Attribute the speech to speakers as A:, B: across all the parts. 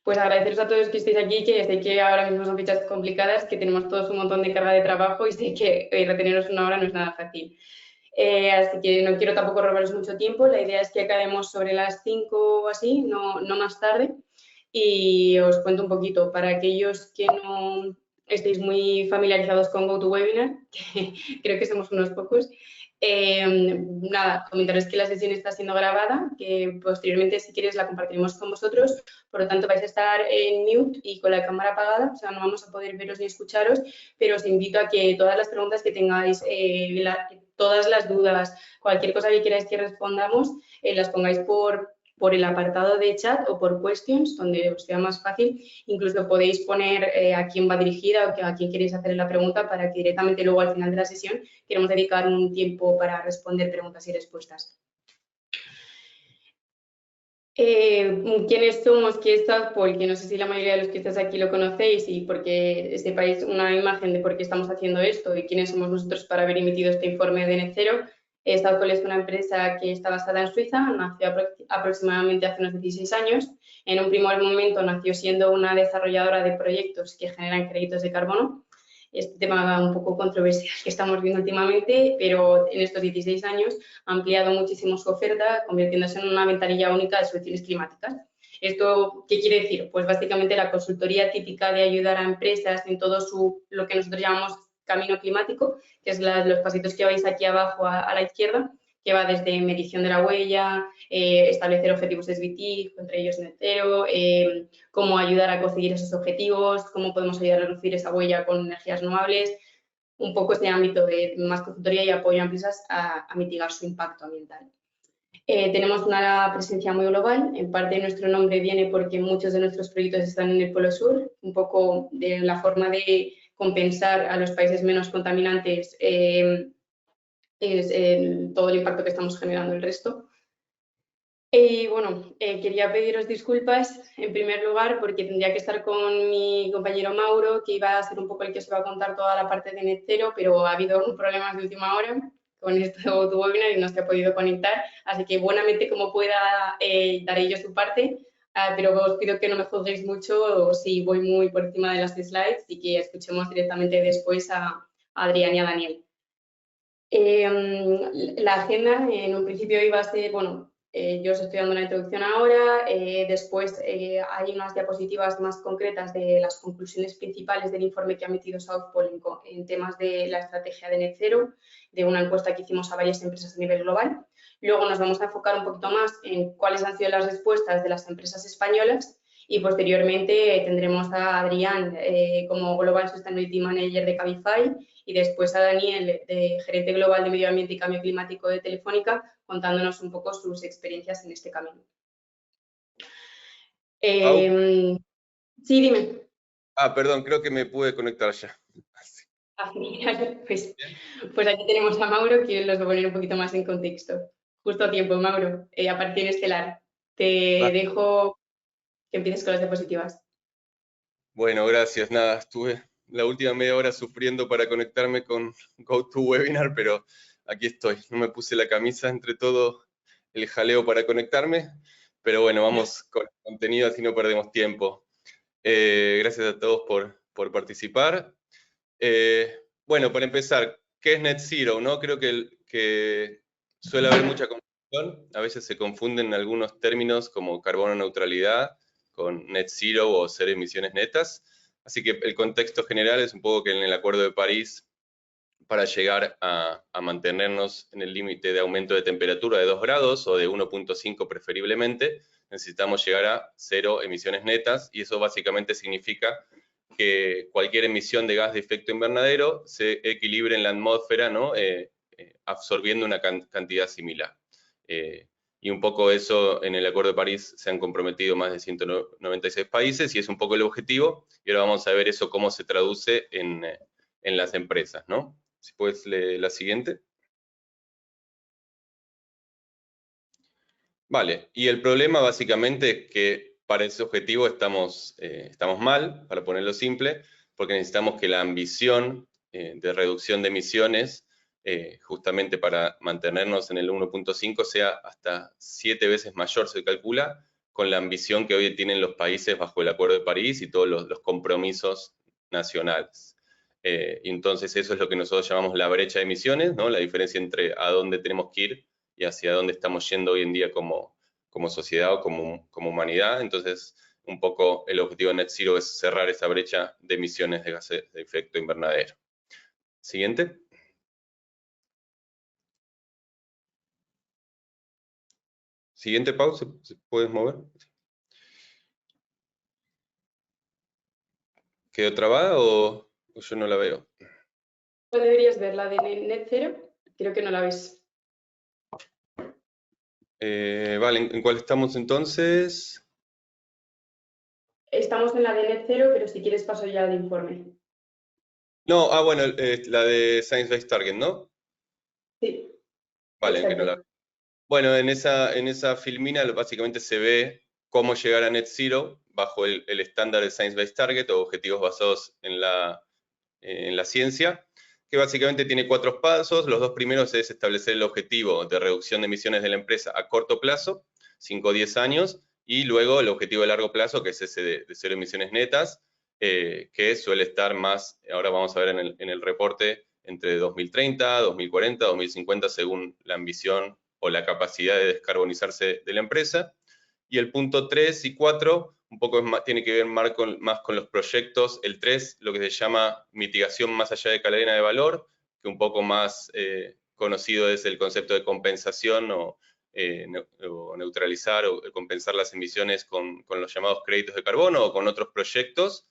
A: pues agradeceros a todos que estéis aquí, que sé que ahora mismo son fechas complicadas, que tenemos todos un montón de carga de trabajo y sé que reteneros una hora no es nada fácil. Así que no quiero tampoco robaros mucho tiempo. La idea es que acabemos sobre las 5 o así, no más tarde. Y os cuento un poquito. Para aquellos que no estéis muy familiarizados con GoToWebinar, que creo que somos unos pocos, nada, comentaros que la sesión está siendo grabada, que posteriormente, si queréis, la compartiremos con vosotros. Por lo tanto, vais a estar en mute y con la cámara apagada, o sea, no vamos a poder veros ni escucharos, pero os invito a que todas las preguntas que tengáis, todas las dudas, cualquier cosa que queráis que respondamos, las pongáis por el apartado de chat o por questions, donde os sea más fácil. Incluso podéis poner a quién va dirigida o a quién queréis hacer la pregunta para que directamente luego al final de la sesión queremos dedicar un tiempo para responder preguntas y respuestas. ¿Quiénes somos? ¿Qué es South Pole? Que no sé si la mayoría de los que estáis aquí lo conocéis y porque sepáis una imagen de por qué estamos haciendo esto y quiénes somos nosotros para haber emitido este informe de Net Zero. South Pole es una empresa que está basada en Suiza, nació aproximadamente hace unos 16 años. En un primer momento nació siendo una desarrolladora de proyectos que generan créditos de carbono. Este tema un poco controversial que estamos viendo últimamente, pero en estos 16 años ha ampliado muchísimo su oferta, convirtiéndose en una ventanilla única de soluciones climáticas. ¿Esto qué quiere decir? Pues básicamente la consultoría típica de ayudar a empresas en todo lo que nosotros llamamos camino climático, que es los pasitos que veis aquí abajo a la izquierda, que va desde medición de la huella, establecer objetivos SBT, entre ellos Net Zero, cómo ayudar a conseguir esos objetivos, cómo podemos ayudar a reducir esa huella con energías renovables, un poco este ámbito de más consultoría y apoyo a empresas a mitigar su impacto ambiental. Tenemos una presencia muy global, en parte nuestro nombre viene porque muchos de nuestros proyectos están en el Polo Sur, un poco de la forma de compensar a los países menos contaminantes todo el impacto que estamos generando el resto. Y bueno, quería pediros disculpas en primer lugar porque tendría que estar con mi compañero Mauro, que iba a ser un poco el que os va a contar toda la parte de Net Zero, pero ha habido problemas de última hora con esto de tu webinar y no se ha podido conectar, así que buenamente como pueda daré yo su parte, pero os pido que no me juzguéis mucho si voy muy por encima de las slides y que escuchemos directamente después a Adrián y a Daniel. La agenda en un principio iba a ser, bueno, yo os estoy dando una introducción ahora, después hay unas diapositivas más concretas de las conclusiones principales del informe que ha emitido South Pole en temas de la estrategia de Net Zero, de una encuesta que hicimos a varias empresas a nivel global. Luego nos vamos a enfocar un poquito más en cuáles han sido las respuestas de las empresas españolas y posteriormente tendremos a Adrián como Global Sustainability Manager de Cabify y después a Daniel, gerente global de Medio Ambiente y Cambio Climático de Telefónica, contándonos un poco sus experiencias en este camino. Sí, dime.
B: Perdón, creo que me pude conectar ya.
A: Pues aquí tenemos a Mauro, que los va a poner un poquito más en contexto. Justo a tiempo, Mauro, a partir estelar. Te dejo que empieces con las diapositivas.
B: Bueno, gracias. Nada, estuve la última media hora sufriendo para conectarme con GoToWebinar, pero aquí estoy. No me puse la camisa entre todo el jaleo para conectarme, pero bueno, vamos con el contenido, así no perdemos tiempo. Gracias a todos por participar. Bueno, para empezar, ¿qué es Net Zero? ¿No? Creo que suele haber mucha confusión. A veces se confunden algunos términos como carbono neutralidad con Net Zero o cero emisiones netas. Así que el contexto general es un poco que en el Acuerdo de París, para llegar a mantenernos en el límite de aumento de temperatura de 2 grados o de 1.5 preferiblemente, necesitamos llegar a cero emisiones netas, y eso básicamente significa que cualquier emisión de gas de efecto invernadero se equilibre en la atmósfera, ¿no? Absorbiendo una cantidad similar. Y un poco eso en el Acuerdo de París se han comprometido más de 196 países y es un poco el objetivo, y ahora vamos a ver eso cómo se traduce en las empresas, ¿no? Si puedes leer la siguiente. Vale, y el problema básicamente es que para ese objetivo estamos mal, para ponerlo simple, porque necesitamos que la ambición de reducción de emisiones, justamente para mantenernos en el 1.5, sea hasta 7 veces mayor, se calcula, con la ambición que hoy tienen los países bajo el Acuerdo de París y todos los compromisos nacionales. Y entonces eso es lo que nosotros llamamos la brecha de emisiones, ¿no? La diferencia entre a dónde tenemos que ir y hacia dónde estamos yendo hoy en día como sociedad o como humanidad. Entonces, un poco el objetivo de Net Zero es cerrar esa brecha de emisiones de gases de efecto invernadero. Siguiente. Siguiente, Pau, ¿se puedes mover? ¿Quedó trabada o yo no la veo?
A: ¿No deberías ver la de Net Zero? Creo que no la ves.
B: Vale, ¿en cuál estamos entonces?
A: Estamos en la de Net Zero, pero si quieres paso ya al informe.
B: No, bueno, la de Science Based Target, ¿no?
A: Sí,
B: Vale, que no la...
A: exacto.
B: Bueno, en esa filmina básicamente se ve cómo llegar a Net Zero bajo el estándar de Science Based Target o objetivos basados en la ciencia, que básicamente tiene 4 pasos. Los 2 primeros es establecer el objetivo de reducción de emisiones de la empresa a corto plazo, 5 o 10 años, y luego el objetivo de largo plazo, que es ese de 0 emisiones netas, que suele estar más, ahora vamos a ver en el reporte, entre 2030, 2040, 2050, según la ambición o la capacidad de descarbonizarse de la empresa. Y el punto 3 y 4 un poco tiene que ver más con los proyectos. El 3, lo que se llama mitigación más allá de cadena de valor, que un poco más conocido es el concepto de compensación o neutralizar o compensar las emisiones con los llamados créditos de carbono o con otros proyectos.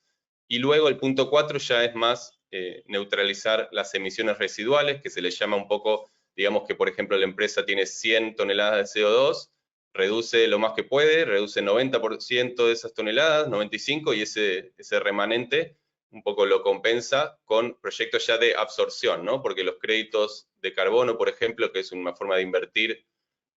B: Y luego el punto 4 ya es más neutralizar las emisiones residuales, que se le llama un poco, digamos que por ejemplo la empresa tiene 100 toneladas de CO2, reduce lo más que puede, reduce 90% de esas toneladas, 95%, y ese remanente un poco lo compensa con proyectos ya de absorción, ¿no? Porque los créditos de carbono, por ejemplo, que es una forma de invertir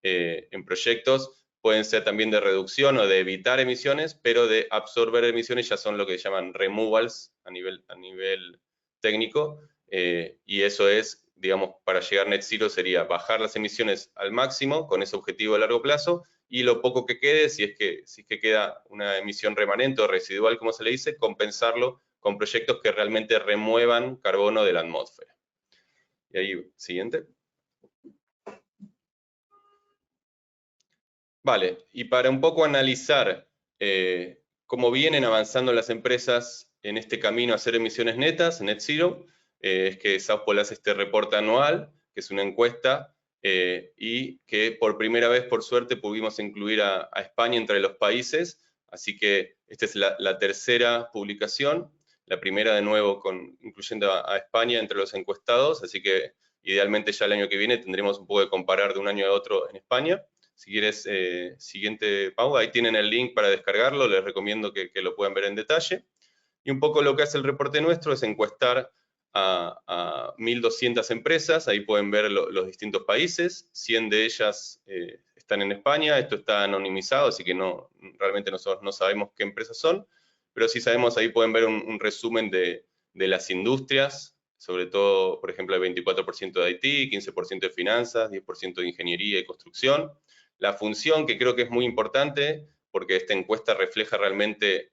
B: en proyectos, pueden ser también de reducción o de evitar emisiones, pero de absorber emisiones ya son lo que llaman removals a nivel técnico, y eso es, digamos, para llegar a Net Zero sería bajar las emisiones al máximo con ese objetivo a largo plazo, y lo poco que quede, si es que queda una emisión remanente o residual, como se le dice, compensarlo con proyectos que realmente remuevan carbono de la atmósfera. Y ahí, siguiente. Vale, y para un poco analizar cómo vienen avanzando las empresas en este camino a hacer emisiones netas, Net Zero, es que South Pole hace este reporte anual, que es una encuesta, y que por primera vez, por suerte, pudimos incluir a España entre los países, así que esta es la tercera publicación, la primera de nuevo incluyendo a España entre los encuestados, así que idealmente ya el año que viene tendremos un poco de comparar de un año a otro en España. Si quieres, siguiente, Pau, ahí tienen el link para descargarlo, les recomiendo que lo puedan ver en detalle. Y un poco lo que hace el reporte nuestro es encuestar a 1.200 empresas, ahí pueden ver los distintos países, 100 de ellas están en España, esto está anonimizado, así que realmente nosotros no sabemos qué empresas son, pero sí sabemos, ahí pueden ver un resumen de las industrias, sobre todo, por ejemplo, el 24% de IT, 15% de finanzas, 10% de ingeniería y construcción. La función, que creo que es muy importante, porque esta encuesta refleja realmente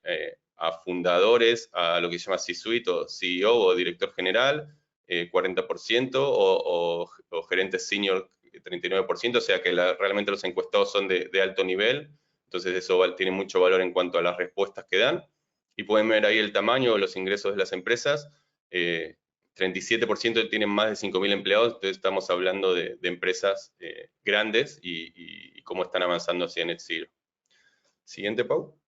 B: a fundadores, a lo que se llama C-suite o CEO o director general, 40%, o gerentes senior, 39%, o sea que realmente los encuestados son de alto nivel, entonces eso tiene mucho valor en cuanto a las respuestas que dan. Y pueden ver ahí el tamaño o los ingresos de las empresas. 37% tienen más de 5.000 empleados, entonces estamos hablando de empresas grandes y cómo están avanzando hacia Net Zero. Siguiente, Pau.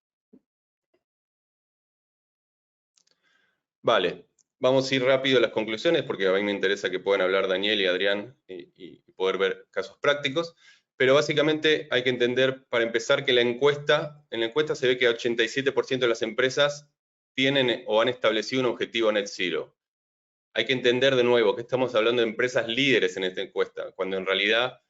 B: Vale, vamos a ir rápido a las conclusiones porque a mí me interesa que puedan hablar Daniel y Adrián y poder ver casos prácticos. Pero básicamente hay que entender, para empezar, que en la encuesta se ve que 87% de las empresas tienen o han establecido un objetivo Net Zero. Hay que entender de nuevo que estamos hablando de empresas líderes en esta encuesta, cuando en realidad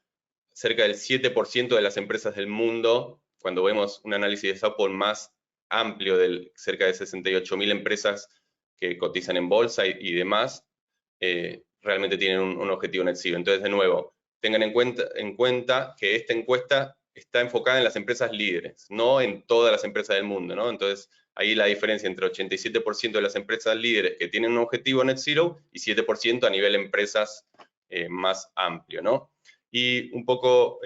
B: cerca del 7% de las empresas del mundo, cuando vemos un análisis de South Pole más amplio de cerca de 68.000 empresas que cotizan en bolsa y demás, realmente tienen un objetivo net zero. Entonces, de nuevo, tengan en cuenta que esta encuesta está enfocada en las empresas líderes, no en todas las empresas del mundo, ¿no? Entonces, ahí la diferencia entre 87% de las empresas líderes que tienen un objetivo net zero y 7% a nivel empresas más amplio, ¿no? Y un poco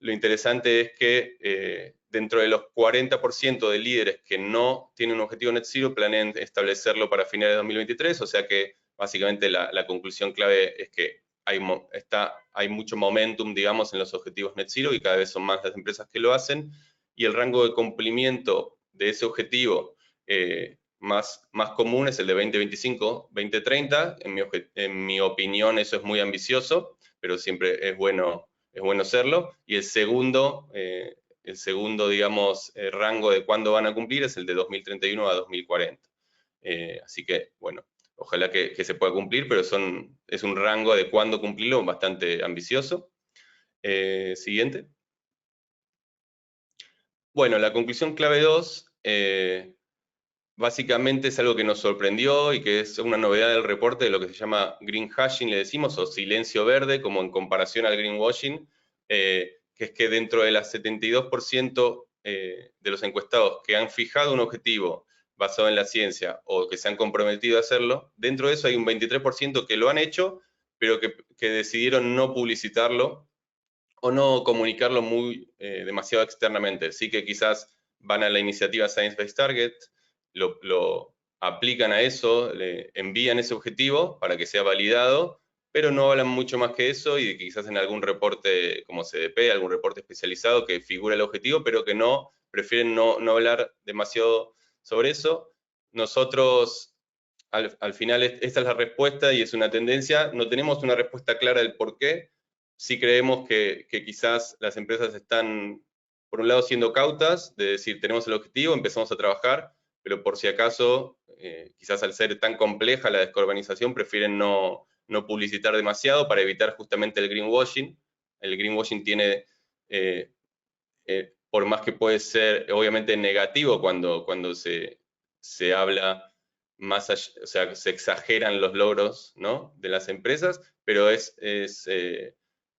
B: lo interesante es que dentro de los 40% de líderes que no tienen un objetivo net zero planean establecerlo para finales de 2023, o sea que básicamente la conclusión clave es que hay mucho momentum, digamos, en los objetivos net zero y cada vez son más las empresas que lo hacen, y el rango de cumplimiento de ese objetivo más común es el de 2025, 2030. En mi opinión eso es muy ambicioso, pero siempre es bueno serlo. Y el segundo, digamos, rango de cuándo van a cumplir es el de 2031 a 2040. Así que, bueno, ojalá que se pueda cumplir, pero es un rango de cuándo cumplirlo bastante ambicioso. Siguiente. Bueno, la conclusión clave 2, básicamente es algo que nos sorprendió y que es una novedad del reporte de lo que se llama green hashing, le decimos, o silencio verde, como en comparación al greenwashing, que es que dentro de las 72% de los encuestados que han fijado un objetivo basado en la ciencia o que se han comprometido a hacerlo, dentro de eso hay un 23% que lo han hecho, pero que decidieron no publicitarlo o no comunicarlo demasiado externamente. Sí que quizás van a la iniciativa Science Based Targets, lo aplican a eso, le envían ese objetivo para que sea validado, pero no hablan mucho más que eso y quizás en algún reporte como CDP, algún reporte especializado que figura el objetivo, pero que prefieren no hablar demasiado sobre eso. Nosotros, al final, esta es la respuesta y es una tendencia. No tenemos una respuesta clara del por qué. Sí creemos que quizás las empresas están, por un lado, siendo cautas, de decir, tenemos el objetivo, empezamos a trabajar, pero por si acaso, quizás al ser tan compleja la descarbonización, prefieren no publicitar demasiado para evitar justamente el greenwashing. El greenwashing tiene, por más que puede ser obviamente negativo cuando se habla más allá, o sea, se exageran los logros, ¿no?, de las empresas, pero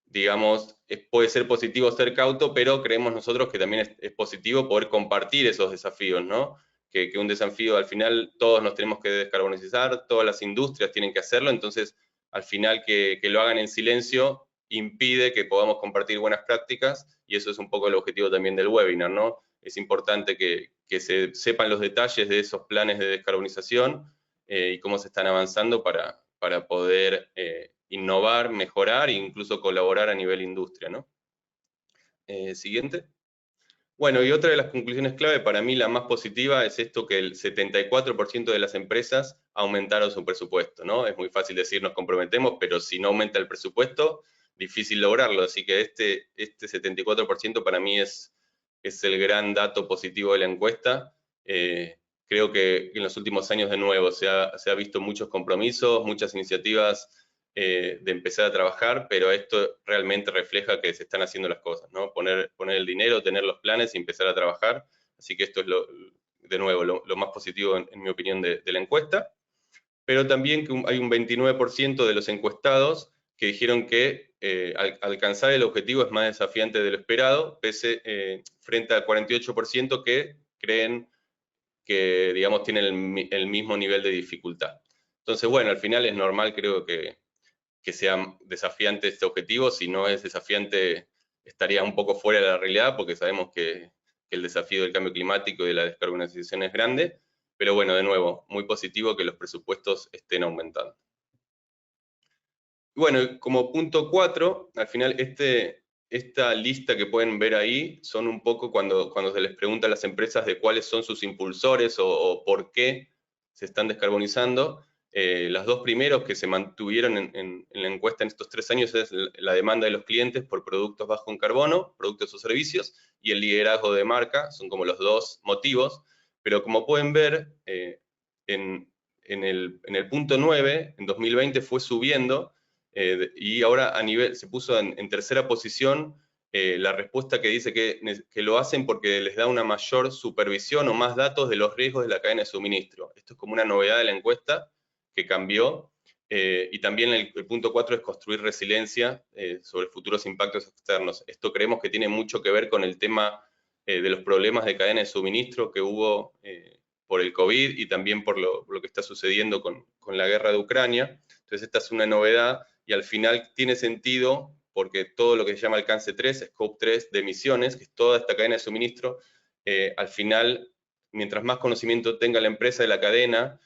B: digamos, puede ser positivo ser cauto, pero creemos nosotros que también es positivo poder compartir esos desafíos, ¿no? Que un desafío, al final, todos nos tenemos que descarbonizar, todas las industrias tienen que hacerlo, entonces, al final, que lo hagan en silencio impide que podamos compartir buenas prácticas, y eso es un poco el objetivo también del webinar, ¿no? Es importante que se sepan los detalles de esos planes de descarbonización y cómo se están avanzando para poder innovar, mejorar e incluso colaborar a nivel industria, ¿no? Siguiente. Bueno, y otra de las conclusiones clave, para mí la más positiva, es esto que el 74% de las empresas aumentaron su presupuesto, ¿no? Es muy fácil decir nos comprometemos, pero si no aumenta el presupuesto, difícil lograrlo. Así que este 74% para mí es el gran dato positivo de la encuesta. Creo que en los últimos años, de nuevo, se ha visto muchos compromisos, muchas iniciativas de empezar a trabajar, pero esto realmente refleja que se están haciendo las cosas, ¿no? Poner el dinero, tener los planes y empezar a trabajar. Así que esto es, de nuevo, lo más positivo, en mi opinión, de la encuesta. Pero también que hay un 29% de los encuestados que dijeron que alcanzar el objetivo es más desafiante de lo esperado, frente al 48% que creen que, digamos, tienen el mismo nivel de dificultad. Entonces, bueno, al final es normal, creo que sea desafiante este objetivo. Si no es desafiante, estaría un poco fuera de la realidad, porque sabemos que el desafío del cambio climático y de la descarbonización es grande. Pero bueno, de nuevo, muy positivo que los presupuestos estén aumentando. Bueno, como punto 4, al final esta lista que pueden ver ahí son un poco cuando se les pregunta a las empresas de cuáles son sus impulsores o por qué se están descarbonizando. Las dos primeros que se mantuvieron en la encuesta en estos 3 años es la demanda de los clientes por productos bajos en carbono, productos o servicios, y el liderazgo de marca, son como los dos motivos. Pero como pueden ver, en el punto 9, en 2020 fue subiendo, y ahora se puso en tercera posición la respuesta que dice que lo hacen porque les da una mayor supervisión o más datos de los riesgos de la cadena de suministro. Esto es como una novedad de la encuesta que cambió. Y también el punto 4 es construir resiliencia sobre futuros impactos externos. Esto creemos que tiene mucho que ver con el tema de los problemas de cadena de suministro que hubo por el COVID y también por lo que está sucediendo con la guerra de Ucrania. Entonces esta es una novedad y al final tiene sentido porque todo lo que se llama alcance 3, scope 3 de emisiones, que es toda esta cadena de suministro, al final, mientras más conocimiento tenga la empresa de la cadena,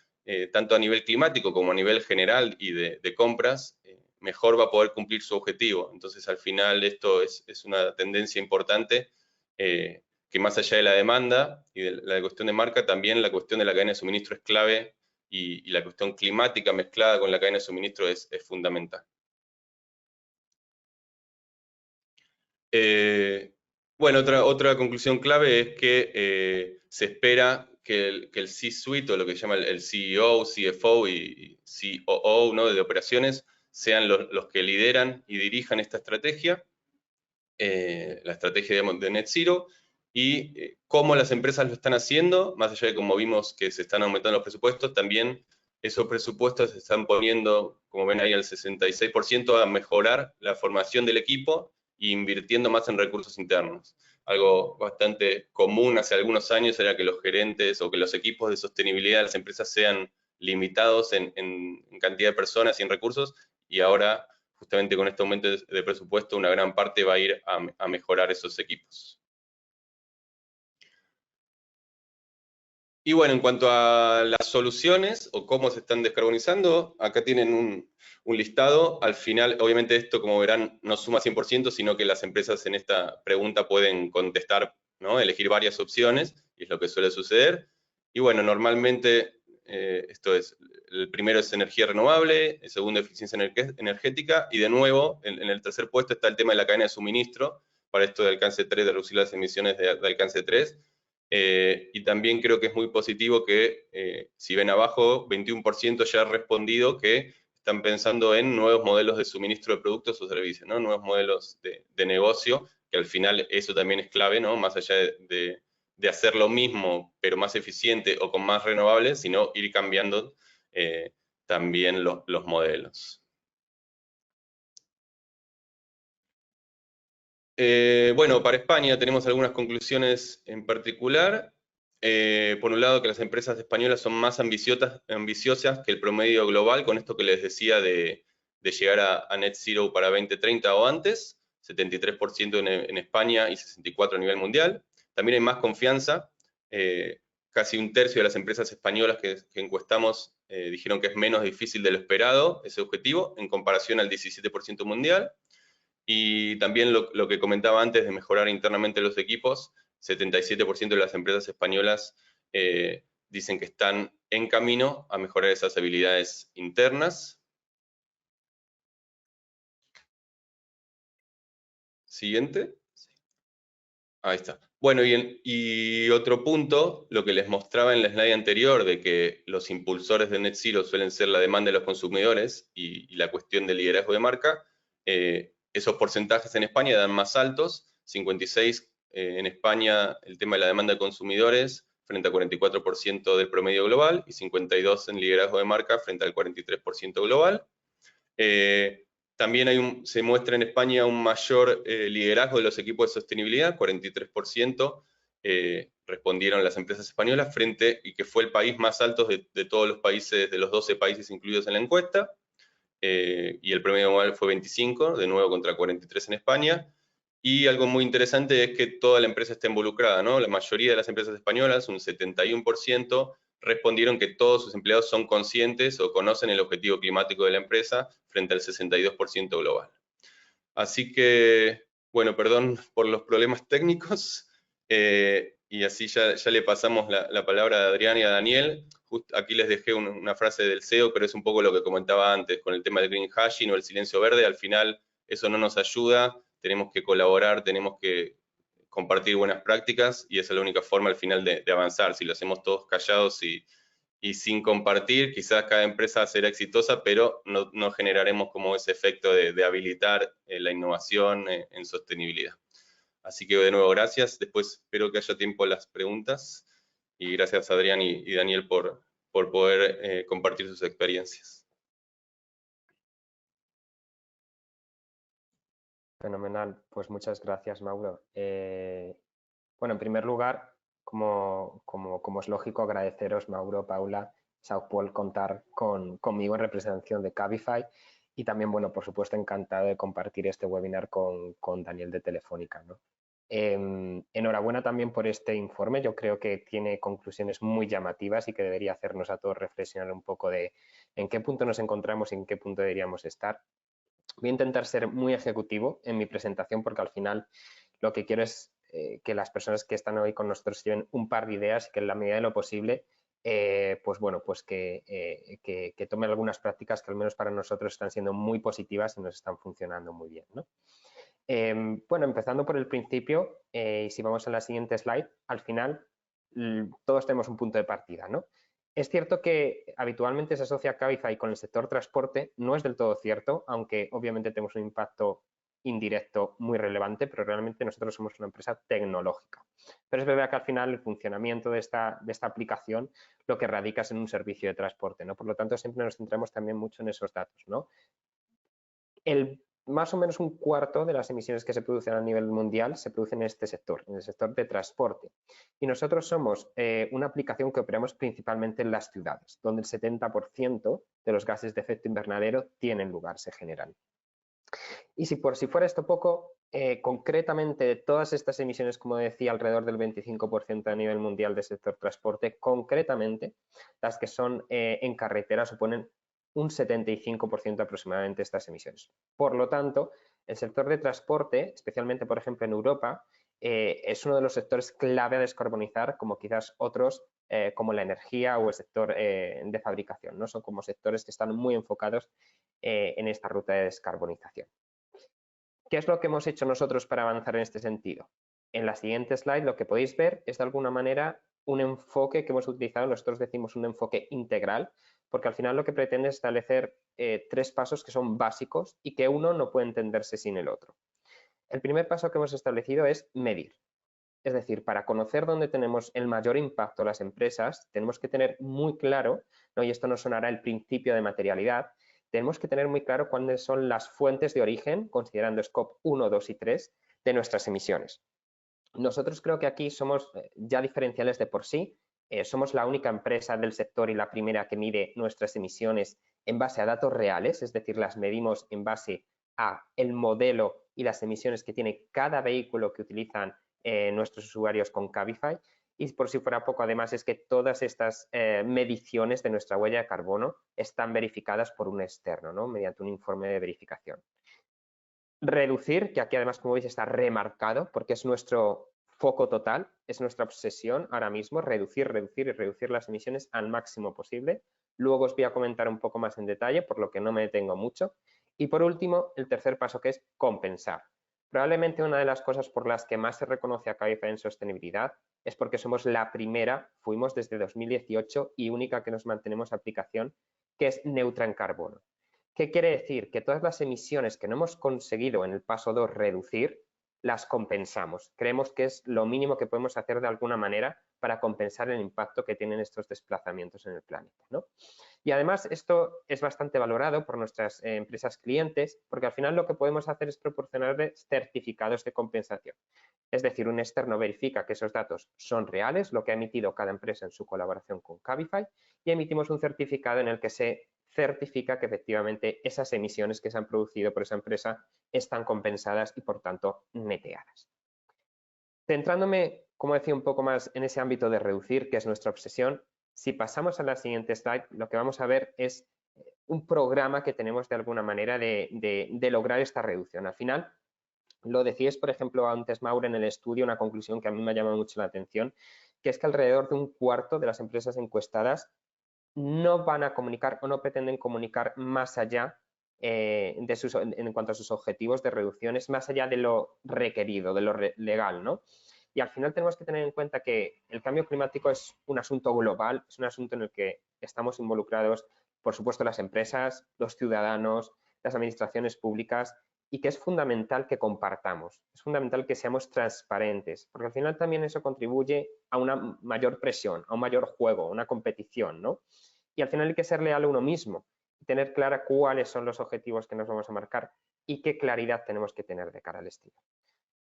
B: tanto a nivel climático como a nivel general y de compras, mejor va a poder cumplir su objetivo. Entonces, al final, esto es una tendencia importante que más allá de la demanda y de la cuestión de marca, también la cuestión de la cadena de suministro es clave y la cuestión climática mezclada con la cadena de suministro es fundamental. Bueno, otra conclusión clave es que se espera que el C-Suite, o lo que se llama el CEO, CFO y COO, ¿no?, de operaciones, sean los que lideran y dirijan esta estrategia, la estrategia de Net Zero, y cómo las empresas lo están haciendo, más allá de como vimos que se están aumentando los presupuestos, también esos presupuestos se están poniendo, como ven ahí, al 66% a mejorar la formación del equipo e invirtiendo más en recursos internos. Algo bastante común hace algunos años era que los gerentes o que los equipos de sostenibilidad de las empresas sean limitados en cantidad de personas y en recursos, y ahora, justamente con este aumento de presupuesto, una gran parte va a ir a mejorar esos equipos. Y bueno, en cuanto a las soluciones o cómo se están descarbonizando, acá tienen un listado. Al final, obviamente esto, como verán, no suma 100%, sino que las empresas en esta pregunta pueden contestar, ¿no?, elegir varias opciones, y es lo que suele suceder. Y bueno, normalmente esto es, el primero es energía renovable, el segundo eficiencia energética, y de nuevo, en el tercer puesto está el tema de la cadena de suministro, para esto de alcance 3, de reducir las emisiones de alcance 3. Y también creo que es muy positivo que, si ven abajo, 21% ya ha respondido que están pensando en nuevos modelos de suministro de productos o servicios, ¿no?, nuevos modelos de negocio, que al final eso también es clave, ¿no?, más allá de hacer lo mismo, pero más eficiente o con más renovables, sino ir cambiando también los modelos. Bueno, para España tenemos algunas conclusiones en particular. Por un lado, que las empresas españolas son más ambiciosas que el promedio global, con esto que les decía de llegar a Net Zero para 2030 o antes, 73% en España y 64% a nivel mundial. También hay más confianza. Casi un tercio de las empresas españolas que encuestamos dijeron que es menos difícil de lo esperado ese objetivo, en comparación al 17% mundial. Y también lo que comentaba antes de mejorar internamente los equipos, 77% de las empresas españolas dicen que están en camino a mejorar esas habilidades internas. Siguiente. Ahí está. Bueno, y otro punto, lo que les mostraba en la slide anterior, de que los impulsores de Net Zero suelen ser la demanda de los consumidores y la cuestión del liderazgo de marca. Esos porcentajes en España dan más altos, 56 en España el tema de la demanda de consumidores frente al 44% del promedio global, y 52 en liderazgo de marca frente al 43% global. También se muestra en España un mayor liderazgo de los equipos de sostenibilidad, 43% respondieron las empresas españolas, y que fue el país más alto de todos los países, de los 12 países incluidos en la encuesta, y el promedio global fue 25, de nuevo contra 43 en España. Y algo muy interesante es que toda la empresa está involucrada, ¿no? La mayoría de las empresas españolas, un 71%, respondieron que todos sus empleados son conscientes o conocen el objetivo climático de la empresa, frente al 62% global. Así que, bueno, perdón por los problemas técnicos, y así ya le pasamos la palabra a Adrián y a Daniel. Aquí les dejé una frase del CEO, pero es un poco lo que comentaba antes con el tema del green hashing o el silencio verde. Al final eso no nos ayuda, tenemos que colaborar, tenemos que compartir buenas prácticas, y esa es la única forma al final de avanzar. Si lo hacemos todos callados y sin compartir, quizás cada empresa será exitosa, pero no generaremos como ese efecto de habilitar la innovación en sostenibilidad. Así que de nuevo, gracias. Después espero que haya tiempo a las preguntas, y gracias a Adrián y Daniel por poder compartir sus experiencias.
C: Fenomenal, pues muchas gracias, Mauro. Bueno, en primer lugar, como es lógico, agradeceros, Mauro, Paula, Sao Paul, contar conmigo en representación de Cabify y también, bueno, por supuesto, encantado de compartir este webinar con Daniel de Telefónica, ¿no? Enhorabuena también por este informe, yo creo que tiene conclusiones muy llamativas y que debería hacernos a todos reflexionar un poco de en qué punto nos encontramos y en qué punto deberíamos estar. Voy a intentar ser muy ejecutivo en mi presentación porque al final lo que quiero es que las personas que están hoy con nosotros lleven un par de ideas y que en la medida de lo posible, pues bueno, pues que tomen algunas prácticas que al menos para nosotros están siendo muy positivas y nos están funcionando muy bien, ¿no? Bueno, empezando por el principio, y si vamos a la siguiente slide, al final todos tenemos un punto de partida, ¿no? Es cierto que habitualmente se asocia Cabify con el sector transporte, no es del todo cierto, aunque obviamente tenemos un impacto indirecto muy relevante, pero realmente nosotros somos una empresa tecnológica. Pero es verdad que al final el funcionamiento de esta aplicación lo que radica es en un servicio de transporte, ¿no? Por lo tanto, siempre nos centramos también mucho en esos datos, ¿no? Más o menos un cuarto de las emisiones que se producen a nivel mundial se producen en este sector, en el sector de transporte. Y nosotros somos una aplicación que operamos principalmente en las ciudades, donde el 70% de los gases de efecto invernadero tienen lugar, se generan. Y si por si fuera esto poco, concretamente de todas estas emisiones, como decía, alrededor del 25% a nivel mundial del sector transporte, concretamente las que son en carretera suponen un 75% aproximadamente de estas emisiones. Por lo tanto, el sector de transporte, especialmente por ejemplo en Europa, es uno de los sectores clave a descarbonizar, como quizás otros como la energía o el sector de fabricación, ¿no? Son como sectores que están muy enfocados en esta ruta de descarbonización. ¿Qué es lo que hemos hecho nosotros para avanzar en este sentido? En la siguiente slide lo que podéis ver es de alguna manera un enfoque que hemos utilizado, nosotros decimos un enfoque integral, porque al final lo que pretende es establecer tres pasos que son básicos y que uno no puede entenderse sin el otro. El primer paso que hemos establecido es medir. Es decir, para conocer dónde tenemos el mayor impacto las empresas, tenemos que tener muy claro, ¿no? Y esto nos sonará el principio de materialidad, tenemos que tener muy claro cuáles son las fuentes de origen, considerando Scope 1, 2 y 3, de nuestras emisiones. Nosotros creo que aquí somos ya diferenciales de por sí, somos la única empresa del sector y la primera que mide nuestras emisiones en base a datos reales, es decir, las medimos en base a el modelo y las emisiones que tiene cada vehículo que utilizan nuestros usuarios con Cabify. Y por si fuera poco, además, es que todas estas mediciones de nuestra huella de carbono están verificadas por un externo, ¿no? Mediante un informe de verificación. Reducir, que aquí además, como veis, está remarcado porque es nuestro foco total, es nuestra obsesión ahora mismo, reducir y reducir las emisiones al máximo posible. Luego os voy a comentar un poco más en detalle, por lo que no me detengo mucho. Y por último, el tercer paso, que es compensar. Probablemente una de las cosas por las que más se reconoce a Cabify en sostenibilidad es porque somos la primera, fuimos desde 2018 y única que nos mantenemos aplicación, que es neutra en carbono. ¿Qué quiere decir? Que todas las emisiones que no hemos conseguido en el paso 2 reducir, las compensamos. Creemos que es lo mínimo que podemos hacer de alguna manera para compensar el impacto que tienen estos desplazamientos en el planeta, ¿no? Y además esto es bastante valorado por nuestras empresas clientes porque al final lo que podemos hacer es proporcionarles certificados de compensación. Es decir, un externo verifica que esos datos son reales, lo que ha emitido cada empresa en su colaboración con Cabify, y emitimos un certificado en el que se certifica que efectivamente esas emisiones que se han producido por esa empresa están compensadas y por tanto neteadas. Centrándome, como decía, un poco más en ese ámbito de reducir, que es nuestra obsesión, si pasamos a la siguiente slide, lo que vamos a ver es un programa que tenemos de alguna manera de lograr esta reducción. Al final, lo decíais, por ejemplo, antes, Mauro, en el estudio, una conclusión que a mí me ha llamado mucho la atención, que es que alrededor de un cuarto de las empresas encuestadas no van a comunicar o no pretenden comunicar más allá en cuanto a sus objetivos de reducciones, más allá de lo requerido, de lo legal, ¿no? Y al final tenemos que tener en cuenta que el cambio climático es un asunto global, es un asunto en el que estamos involucrados, por supuesto, las empresas, los ciudadanos, las administraciones públicas, y que es fundamental que compartamos, es fundamental que seamos transparentes, porque al final también eso contribuye a una mayor presión, a un mayor juego, a una competición, ¿no? Y al final hay que ser leal a uno mismo. tener clara cuáles son los objetivos que nos vamos a marcar y qué claridad tenemos que tener de cara al estilo.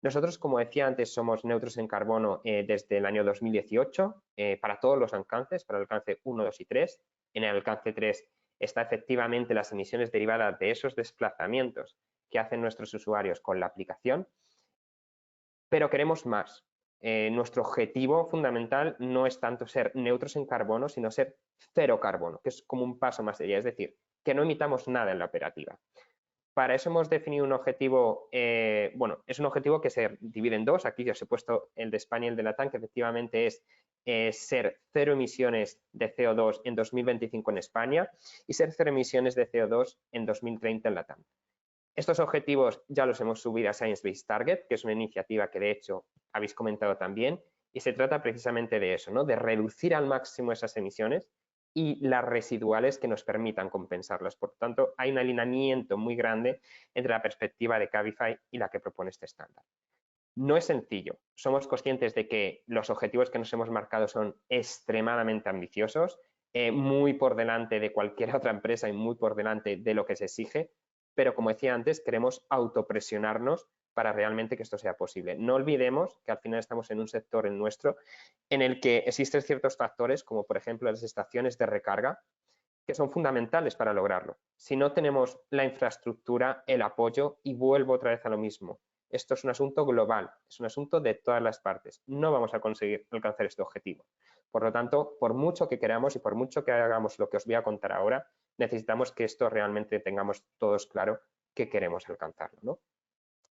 C: Nosotros, como decía antes, somos neutros en carbono desde el año 2018 para todos los alcances, para el alcance 1, 2 y 3. En el alcance 3 está efectivamente las emisiones derivadas de esos desplazamientos que hacen nuestros usuarios con la aplicación, pero queremos más. Nuestro objetivo fundamental no es tanto ser neutros en carbono, sino ser cero carbono, que es como un paso más allá, es decir, que no emitamos nada en la operativa. Para eso hemos definido un objetivo, bueno, es un objetivo que se divide en dos. Aquí ya os he puesto el de España y el de Latam, que efectivamente es ser cero emisiones de CO2 en 2025 en España y ser cero emisiones de CO2 en 2030 en Latam. Estos objetivos ya los hemos subido a Science Based Target, que es una iniciativa que de hecho habéis comentado también, y se trata precisamente de eso, ¿no? De reducir al máximo esas emisiones y las residuales que nos permitan compensarlas. Por tanto, hay un alineamiento muy grande entre la perspectiva de Cabify y la que propone este estándar. No es sencillo. Somos conscientes de que los objetivos que nos hemos marcado son extremadamente ambiciosos, muy por delante de cualquier otra empresa y muy por delante de lo que se exige, pero como decía antes, queremos autopresionarnos para realmente que esto sea posible. No olvidemos que al final estamos en un sector, el nuestro, en el que existen ciertos factores, como por ejemplo las estaciones de recarga, que son fundamentales para lograrlo. Si no tenemos la infraestructura, el apoyo, y vuelvo otra vez a lo mismo, esto es un asunto global, es un asunto de todas las partes. No vamos a conseguir alcanzar este objetivo. Por lo tanto, por mucho que queramos y por mucho que hagamos lo que os voy a contar ahora, necesitamos que esto realmente tengamos todos claro que queremos alcanzarlo, ¿no?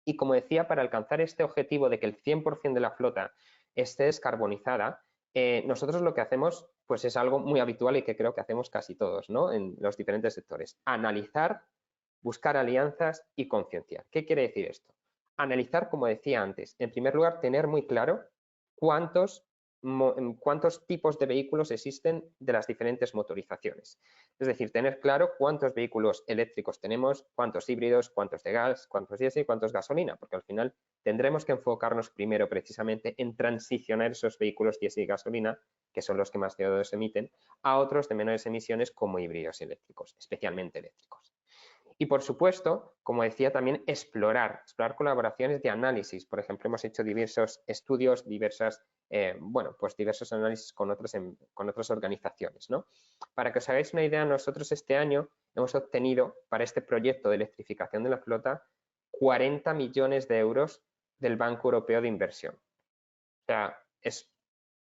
C: Y como decía, para alcanzar este objetivo de que el 100% de la flota esté descarbonizada, nosotros lo que hacemos pues es algo muy habitual y que creo que hacemos casi todos, ¿no? En los diferentes sectores. Analizar, buscar alianzas y concienciar. ¿Qué quiere decir esto? Analizar, como decía antes, en primer lugar, tener muy claro cuántos tipos de vehículos existen de las diferentes motorizaciones. Es decir, tener claro cuántos vehículos eléctricos tenemos, cuántos híbridos, cuántos de gas, cuántos diésel y cuántos gasolina, porque al final tendremos que enfocarnos primero precisamente en transicionar esos vehículos diésel y gasolina, que son los que más CO2 emiten, a otros de menores emisiones como híbridos eléctricos, especialmente eléctricos. Y por supuesto, como decía, también explorar colaboraciones de análisis. Por ejemplo, hemos hecho diversos estudios, diversos análisis con otras organizaciones, ¿no? Para que os hagáis una idea, nosotros este año hemos obtenido para este proyecto de electrificación de la flota 40 millones de euros del Banco Europeo de Inversión. O sea, es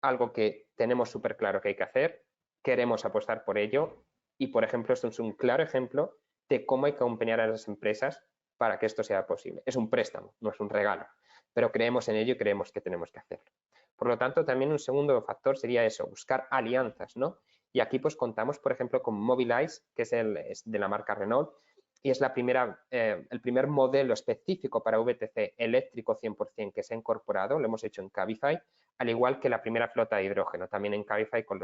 C: algo que tenemos súper claro que hay que hacer, queremos apostar por ello y, por ejemplo, esto es un claro ejemplo de cómo hay que acompañar a las empresas para que esto sea posible. Es un préstamo, no es un regalo, pero creemos en ello y creemos que tenemos que hacerlo. Por lo tanto, también un segundo factor sería eso, buscar alianzas, ¿no? Y aquí pues contamos, por ejemplo, con Mobilize, que es de la marca Renault, y es el primer modelo específico para VTC eléctrico 100% que se ha incorporado, lo hemos hecho en Cabify, al igual que la primera flota de hidrógeno, también en Cabify con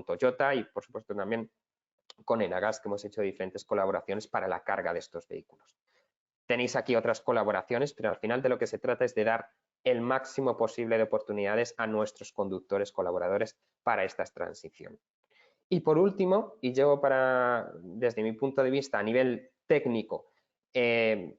C: Toyota y por supuesto también con Enagas, que hemos hecho diferentes colaboraciones para la carga de estos vehículos. Tenéis aquí otras colaboraciones, pero al final de lo que se trata es de dar el máximo posible de oportunidades a nuestros conductores colaboradores para esta transición. Y por último, y llevo desde mi punto de vista a nivel técnico, el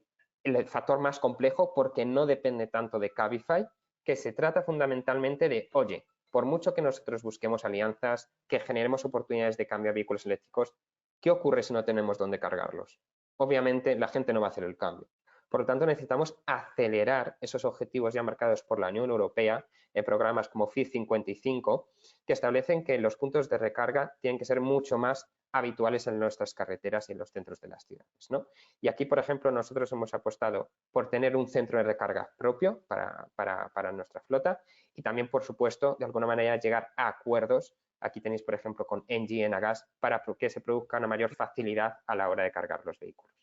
C: factor más complejo porque no depende tanto de Cabify, que se trata fundamentalmente de, oye, por mucho que nosotros busquemos alianzas, que generemos oportunidades de cambio a vehículos eléctricos, ¿qué ocurre si no tenemos dónde cargarlos? Obviamente la gente no va a hacer el cambio. Por lo tanto, necesitamos acelerar esos objetivos ya marcados por la Unión Europea en programas como Fit 55, que establecen que los puntos de recarga tienen que ser mucho más habituales en nuestras carreteras y en los centros de las ciudades, ¿no? Y aquí, por ejemplo, nosotros hemos apostado por tener un centro de recarga propio para nuestra flota y también, por supuesto, de alguna manera llegar a acuerdos. Aquí tenéis, por ejemplo, con Engie y Enagas para que se produzca una mayor facilidad a la hora de cargar los vehículos.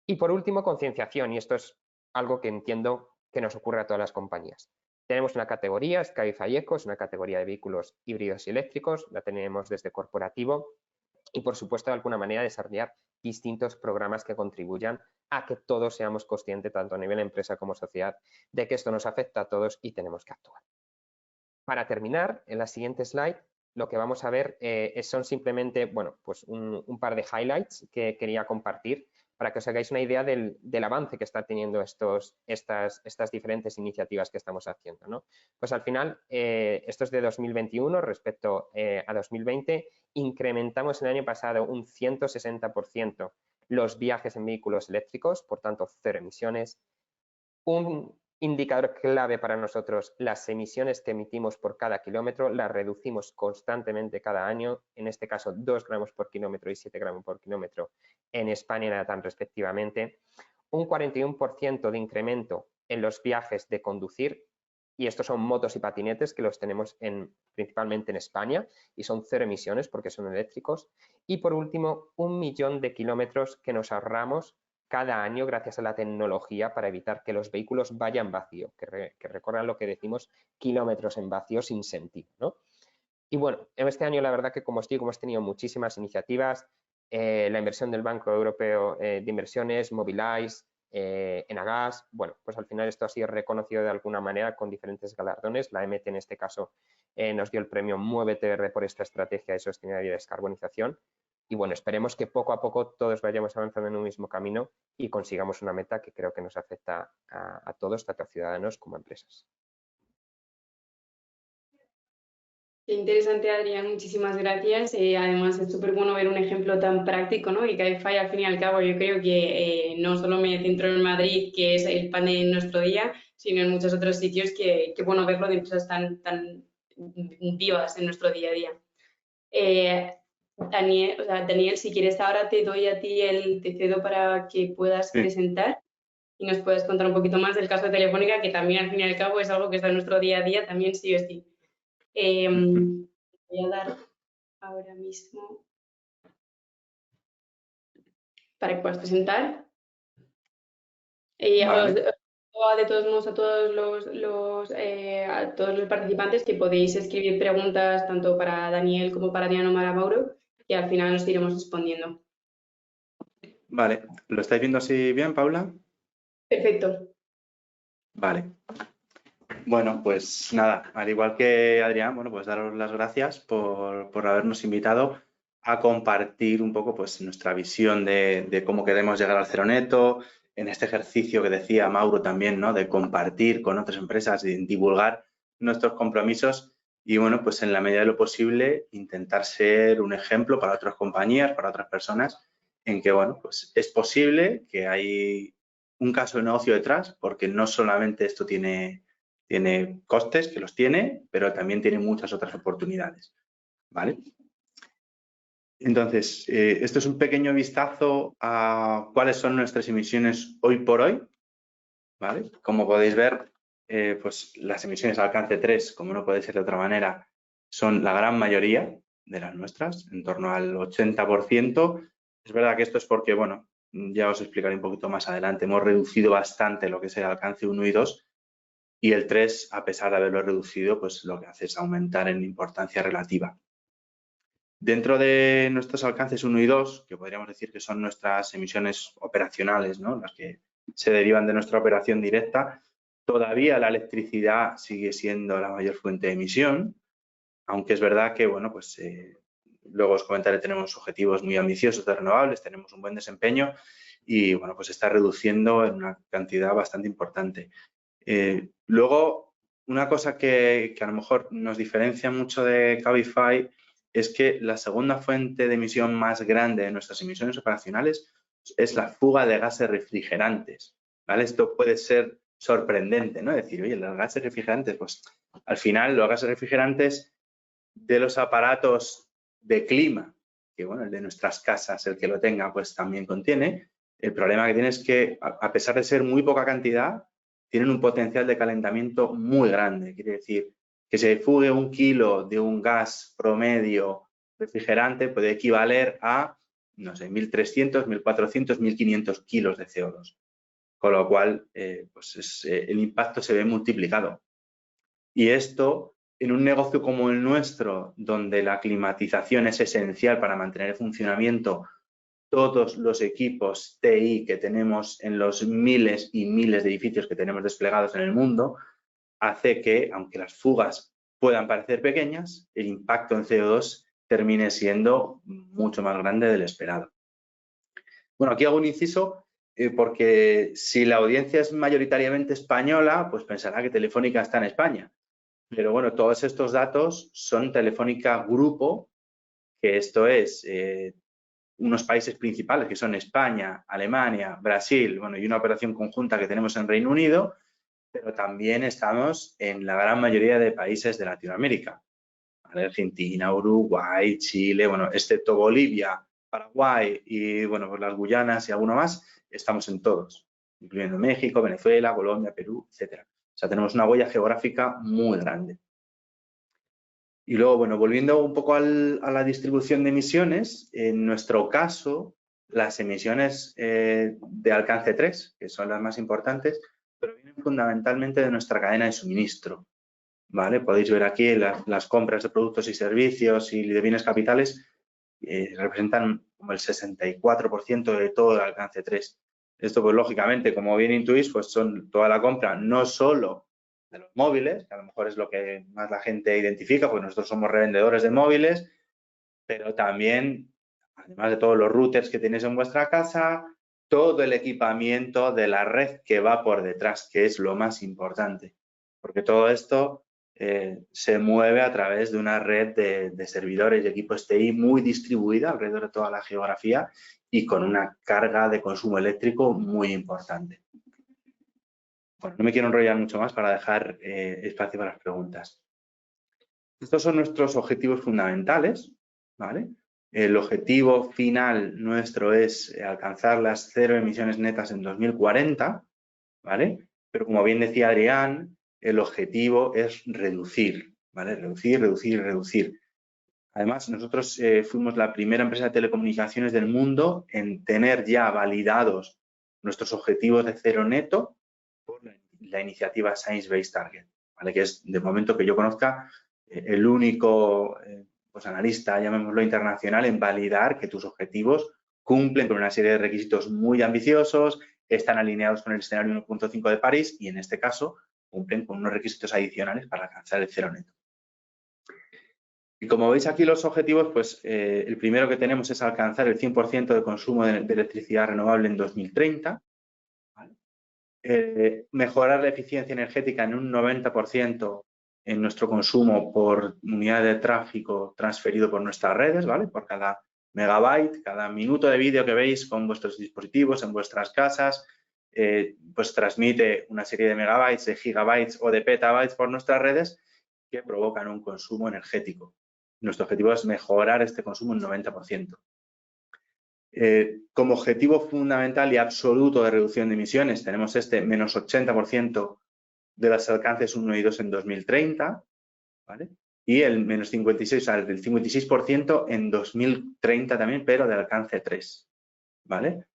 C: Y por último, concienciación, y esto es algo que entiendo que nos ocurre a todas las compañías. Tenemos una categoría, es Cabify Eco, es una categoría de vehículos híbridos y eléctricos, la tenemos desde corporativo y, por supuesto, de alguna manera desarrollar distintos programas que contribuyan a que todos seamos conscientes, tanto a nivel empresa como sociedad, de que esto nos afecta a todos y tenemos que actuar. Para terminar, en la siguiente slide, lo que vamos a ver son simplemente, bueno, pues un par de highlights que quería compartir para que os hagáis una idea del avance que están teniendo estas diferentes iniciativas que estamos haciendo, ¿no? Pues al final, esto es de 2021 respecto a 2020, incrementamos el año pasado un 160% los viajes en vehículos eléctricos, por tanto, cero emisiones. Un indicador clave para nosotros, las emisiones que emitimos por cada kilómetro las reducimos constantemente cada año, en este caso 2 gramos por kilómetro y 7 gramos por kilómetro en España y LATAM respectivamente. Un 41% de incremento en los viajes de conducir, y estos son motos y patinetes que los tenemos principalmente en España y son cero emisiones porque son eléctricos. Y por último, 1 millón de kilómetros que nos ahorramos cada año gracias a la tecnología para evitar que los vehículos vayan vacío, que recorran lo que decimos kilómetros en vacío sin sentido, ¿no? Y bueno, en este año la verdad que, como os digo, hemos tenido muchísimas iniciativas, la inversión del Banco Europeo de Inversiones, Mobilize, Enagas. Bueno, pues al final esto ha sido reconocido de alguna manera con diferentes galardones. La EMT en este caso nos dio el premio Muévete por esta estrategia de sostenibilidad y descarbonización. Y bueno, esperemos que poco a poco todos vayamos avanzando en un mismo camino y consigamos una meta que creo que nos afecta a todos, tanto a ciudadanos como a empresas.
A: Qué interesante, Adrián, muchísimas gracias. Además, es súper bueno ver un ejemplo tan práctico, ¿no? Y Cabify, al fin y al cabo, yo creo que no solo me centro en Madrid, que es el pan de nuestro día, sino en muchos otros sitios que bueno verlo de empresas tan vivas en nuestro día a día. Daniel, si quieres ahora te doy a ti te cedo para que puedas presentar y nos puedas contar un poquito más del caso de Telefónica, que también al fin y al cabo es algo que está en nuestro día a día, también sí o sí. Voy a dar ahora mismo para que puedas presentar.
B: Vale.
A: De todos modos a todos los participantes que podéis escribir preguntas tanto para Daniel como para Diana o para Mauro, y al final nos iremos respondiendo.
D: Vale, ¿lo estáis viendo así bien, Paula?
A: Perfecto.
D: Vale. Bueno, pues nada, al igual que Adrián, bueno, pues daros las gracias por habernos invitado a compartir un poco pues nuestra visión de cómo queremos llegar al cero neto, en este ejercicio que decía Mauro también, ¿no? De compartir con otras empresas y divulgar nuestros compromisos y, bueno, pues en la medida de lo posible intentar ser un ejemplo para otras compañías, para otras personas, en que, bueno, pues es posible, que hay un caso de negocio detrás, porque no solamente esto tiene costes, que los tiene, pero también tiene muchas otras oportunidades, ¿vale? Entonces, esto es un pequeño vistazo a cuáles son nuestras emisiones hoy por hoy, ¿vale? Como podéis ver, pues las emisiones de alcance 3, como no puede ser de otra manera, son la gran mayoría de las nuestras, en torno al 80%. Es verdad que esto es porque, bueno, ya os explicaré un poquito más adelante, hemos reducido bastante lo que es el alcance 1 y 2, y el 3, a pesar de haberlo reducido, pues lo que hace es aumentar en importancia relativa. Dentro de nuestros alcances 1 y 2, que podríamos decir que son nuestras emisiones operacionales, ¿no? Las que se derivan de nuestra operación directa, todavía la electricidad sigue siendo la mayor fuente de emisión, aunque es verdad que, bueno, pues luego os comentaré, tenemos objetivos muy ambiciosos de renovables, tenemos un buen desempeño y, bueno, pues está reduciendo en una cantidad bastante importante. Luego, una cosa que a lo mejor nos diferencia mucho de Cabify es que la segunda fuente de emisión más grande de nuestras emisiones operacionales es la fuga de gases refrigerantes, ¿vale? Esto puede ser sorprendente, ¿no? Decir, oye, los gases refrigerantes, pues al final los gases refrigerantes de los aparatos de clima, que bueno, el de nuestras casas, el que lo tenga, pues también contiene. El problema que tiene es que, a pesar de ser muy poca cantidad, tienen un potencial de calentamiento muy grande. Quiere decir que se fugue 1 kilo de un gas promedio refrigerante puede equivaler a, no sé, 1.300, 1.400, 1.500 kilos de CO2. Con lo cual, pues el impacto se ve multiplicado. Y esto, en un negocio como el nuestro, donde la climatización es esencial para mantener el funcionamiento, todos los equipos TI que tenemos en los miles y miles de edificios que tenemos desplegados en el mundo, hace que, aunque las fugas puedan parecer pequeñas, el impacto en CO2 termine siendo mucho más grande del esperado. Bueno, aquí hago un inciso porque si la audiencia es mayoritariamente española, pues pensará que Telefónica está en España. Pero bueno, todos estos datos son Telefónica Grupo, que esto es unos países principales que son España, Alemania, Brasil, bueno, y una operación conjunta que tenemos en Reino Unido, pero también estamos en la gran mayoría de países de Latinoamérica. Argentina, Uruguay, Chile, bueno, excepto Bolivia, Paraguay y, bueno, pues las Guyanas y alguno más, estamos en todos, incluyendo México, Venezuela, Colombia, Perú, etcétera. O sea, tenemos una huella geográfica muy grande. Y luego, bueno, volviendo un poco a la distribución de emisiones, en nuestro caso, las emisiones de alcance 3, que son las más importantes, provienen fundamentalmente de nuestra cadena de suministro, ¿vale? Podéis ver aquí las compras de productos y servicios y de bienes capitales representan como el 64% de todo el alcance 3. Esto, pues, lógicamente, como bien intuís, pues son toda la compra, no solo de los móviles, que a lo mejor es lo que más la gente identifica, porque nosotros somos revendedores de móviles, pero también, además de todos los routers que tenéis en vuestra casa, todo el equipamiento de la red que va por detrás, que es lo más importante, porque todo esto se mueve a través de una red de servidores y equipos TI muy distribuida alrededor de toda la geografía y con una carga de consumo eléctrico muy importante. Bueno, no me quiero enrollar mucho más para dejar espacio para las preguntas. Estos son nuestros objetivos fundamentales, ¿vale? El objetivo final nuestro es alcanzar las 0 emisiones netas en 2040, ¿vale? Pero como bien decía Adrián, el objetivo es reducir, ¿vale? Reducir, reducir, reducir. Además, nosotros fuimos la primera empresa de telecomunicaciones del mundo en tener ya validados nuestros objetivos de cero neto por la iniciativa Science Based Target, ¿vale? Que es, de momento que yo conozca, el único pues analista, llamémoslo internacional, en validar que tus objetivos cumplen con una serie de requisitos muy ambiciosos, están alineados con el escenario 1.5 de París y, en este caso, cumplen con unos requisitos adicionales para alcanzar el cero neto. Y como veis aquí los objetivos, pues el primero que tenemos es alcanzar el 100% de consumo de electricidad renovable en 2030, ¿vale? Mejorar la eficiencia energética en un 90% en nuestro consumo por unidad de tráfico transferido por nuestras redes, ¿vale? Por cada megabyte, cada minuto de vídeo que veis con vuestros dispositivos en vuestras casas, pues transmite una serie de megabytes, de gigabytes o de petabytes por nuestras redes que provocan un consumo energético. Nuestro objetivo es mejorar este consumo en 90%. Como objetivo fundamental y absoluto de reducción de emisiones tenemos este menos 80% de los alcances 1 y 2 en 2030, ¿vale? Y el menos 56, o sea, el 56% en 2030 también, pero de alcance 3, ¿vale?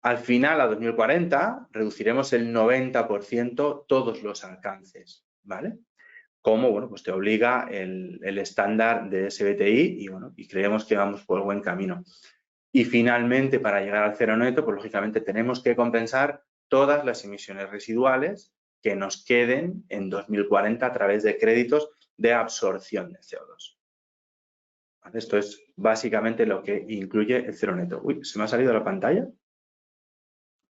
D: Al final, a 2040, reduciremos el 90% todos los alcances, ¿vale? Como, bueno, pues te obliga el estándar de SBTI y, bueno, y creemos que vamos por buen camino. Y finalmente, para llegar al cero neto, pues lógicamente tenemos que compensar todas las emisiones residuales que nos queden en 2040 a través de créditos de absorción de CO2. ¿Vale? Esto es básicamente lo que incluye el cero neto. Uy, ¿se me ha salido la pantalla?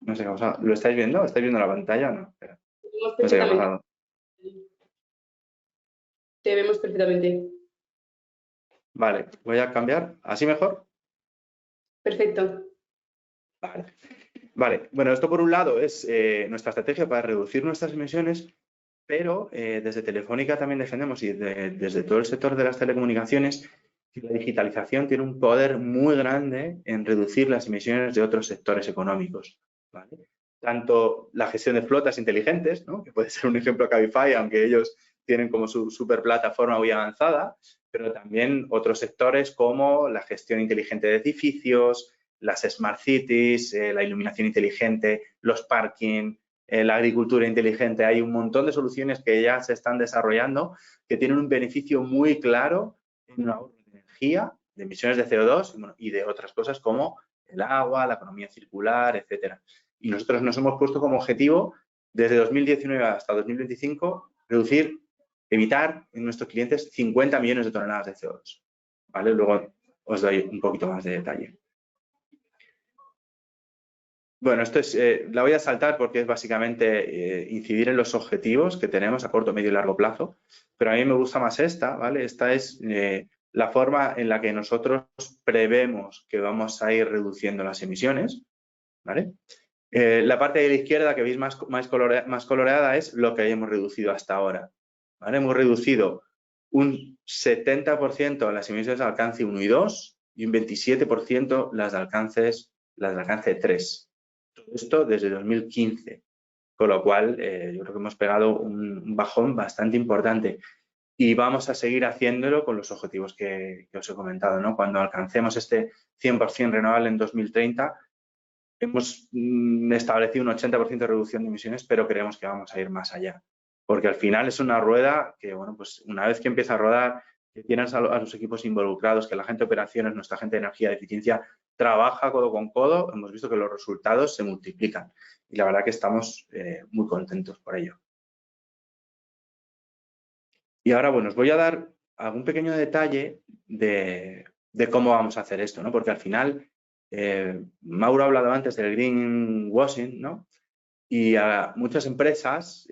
D: No sé qué ha pasado. ¿Lo estáis viendo? ¿Estáis viendo la pantalla o no? Espera. No sé qué ha pasado.
A: Te vemos perfectamente.
D: Vale, voy a cambiar. ¿Así mejor?
A: Perfecto.
D: Vale. Bueno, esto por un lado es nuestra estrategia para reducir nuestras emisiones, pero desde Telefónica también defendemos y desde todo el sector de las telecomunicaciones que la digitalización tiene un poder muy grande en reducir las emisiones de otros sectores económicos, ¿vale? Tanto la gestión de flotas inteligentes, ¿no? Que puede ser un ejemplo Cabify, aunque ellos tienen como su super plataforma muy avanzada, pero también otros sectores como la gestión inteligente de edificios, las smart cities, la iluminación inteligente, los parking, la agricultura inteligente. Hay un montón de soluciones que ya se están desarrollando que tienen un beneficio muy claro en un ahorro de energía, de emisiones de CO2 bueno, y de otras cosas como el agua, la economía circular, etcétera. Y nosotros nos hemos puesto como objetivo desde 2019 hasta 2025 reducir evitar en nuestros clientes 50 millones de toneladas de CO2. ¿Vale? Luego os doy un poquito más de detalle. Bueno, esto es, la voy a saltar porque es básicamente incidir en los objetivos que tenemos a corto, medio y largo plazo, pero a mí me gusta más esta, ¿vale? Esta es la forma en la que nosotros prevemos que vamos a ir reduciendo las emisiones, ¿vale? La parte de la izquierda que veis más coloreada es lo que hemos reducido hasta ahora, ¿vale? Hemos reducido un 70% las emisiones de alcance 1 y 2 y un 27% las de alcance 3. Todo esto desde 2015, con lo cual yo creo que hemos pegado un bajón bastante importante y vamos a seguir haciéndolo con los objetivos que os he comentado, ¿no? Cuando alcancemos este 100% renovable en 2030, hemos establecido un 80% de reducción de emisiones, pero creemos que vamos a ir más allá, porque al final es una rueda que, bueno, pues una vez que empieza a rodar, que tienes a los equipos involucrados, que la gente de operaciones, nuestra gente de energía de eficiencia, trabaja codo con codo, hemos visto que los resultados se multiplican y la verdad que estamos muy contentos por ello. Y ahora, bueno, os voy a dar algún pequeño detalle de cómo vamos a hacer esto, ¿no? Porque al final, Mauro ha hablado antes del greenwashing, ¿no? Y a muchas empresas,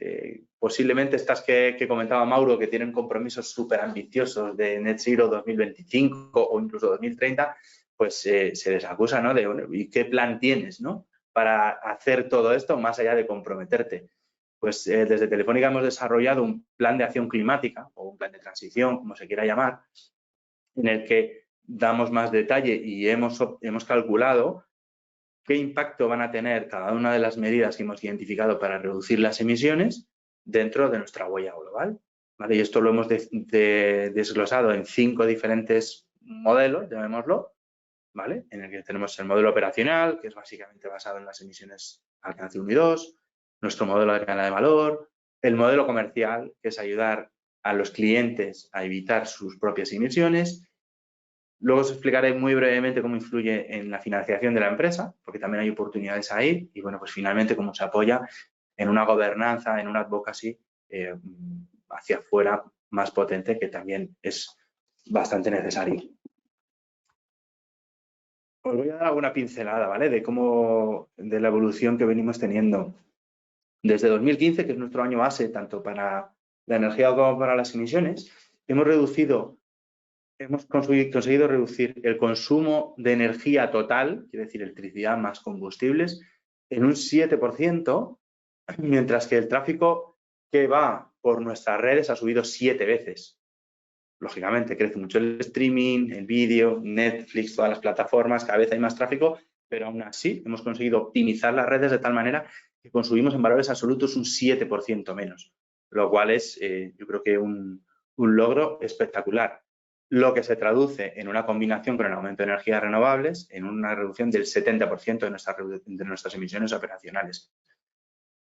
D: posiblemente estas que comentaba Mauro, que tienen compromisos súper ambiciosos de Net Zero 2025 o incluso 2030, pues se les acusa, ¿no? De, bueno, ¿y qué plan tienes, ¿no? Para hacer todo esto más allá de comprometerte. Pues desde Telefónica hemos desarrollado un plan de acción climática o un plan de transición, como se quiera llamar, en el que damos más detalle y hemos calculado qué impacto van a tener cada una de las medidas que hemos identificado para reducir las emisiones dentro de nuestra huella global, ¿vale? Y esto lo hemos desglosado en 5 diferentes modelos, llamémoslo, ¿vale? En el que tenemos el modelo operacional, que es básicamente basado en las emisiones alcance 1 y 2, nuestro modelo de cadena de valor, el modelo comercial, que es ayudar a los clientes a evitar sus propias emisiones. Luego os explicaré muy brevemente cómo influye en la financiación de la empresa, porque también hay oportunidades ahí. Y bueno, pues finalmente cómo se apoya en una gobernanza, en una advocacy hacia afuera más potente, que también es bastante necesario. Os voy a dar alguna pincelada, ¿vale? De la evolución que venimos teniendo. Desde 2015, que es nuestro año base, tanto para la energía como para las emisiones, hemos conseguido reducir el consumo de energía total, quiere decir electricidad más combustibles, en un 7%, mientras que el tráfico que va por nuestras redes ha subido 7 veces. Lógicamente, crece mucho el streaming, el vídeo, Netflix, todas las plataformas, cada vez hay más tráfico, pero aún así hemos conseguido optimizar las redes de tal manera que consumimos en valores absolutos un 7% menos, lo cual es, yo creo que un logro espectacular, lo que se traduce en una combinación con el aumento de energías renovables en una reducción del 70% de nuestras emisiones operacionales.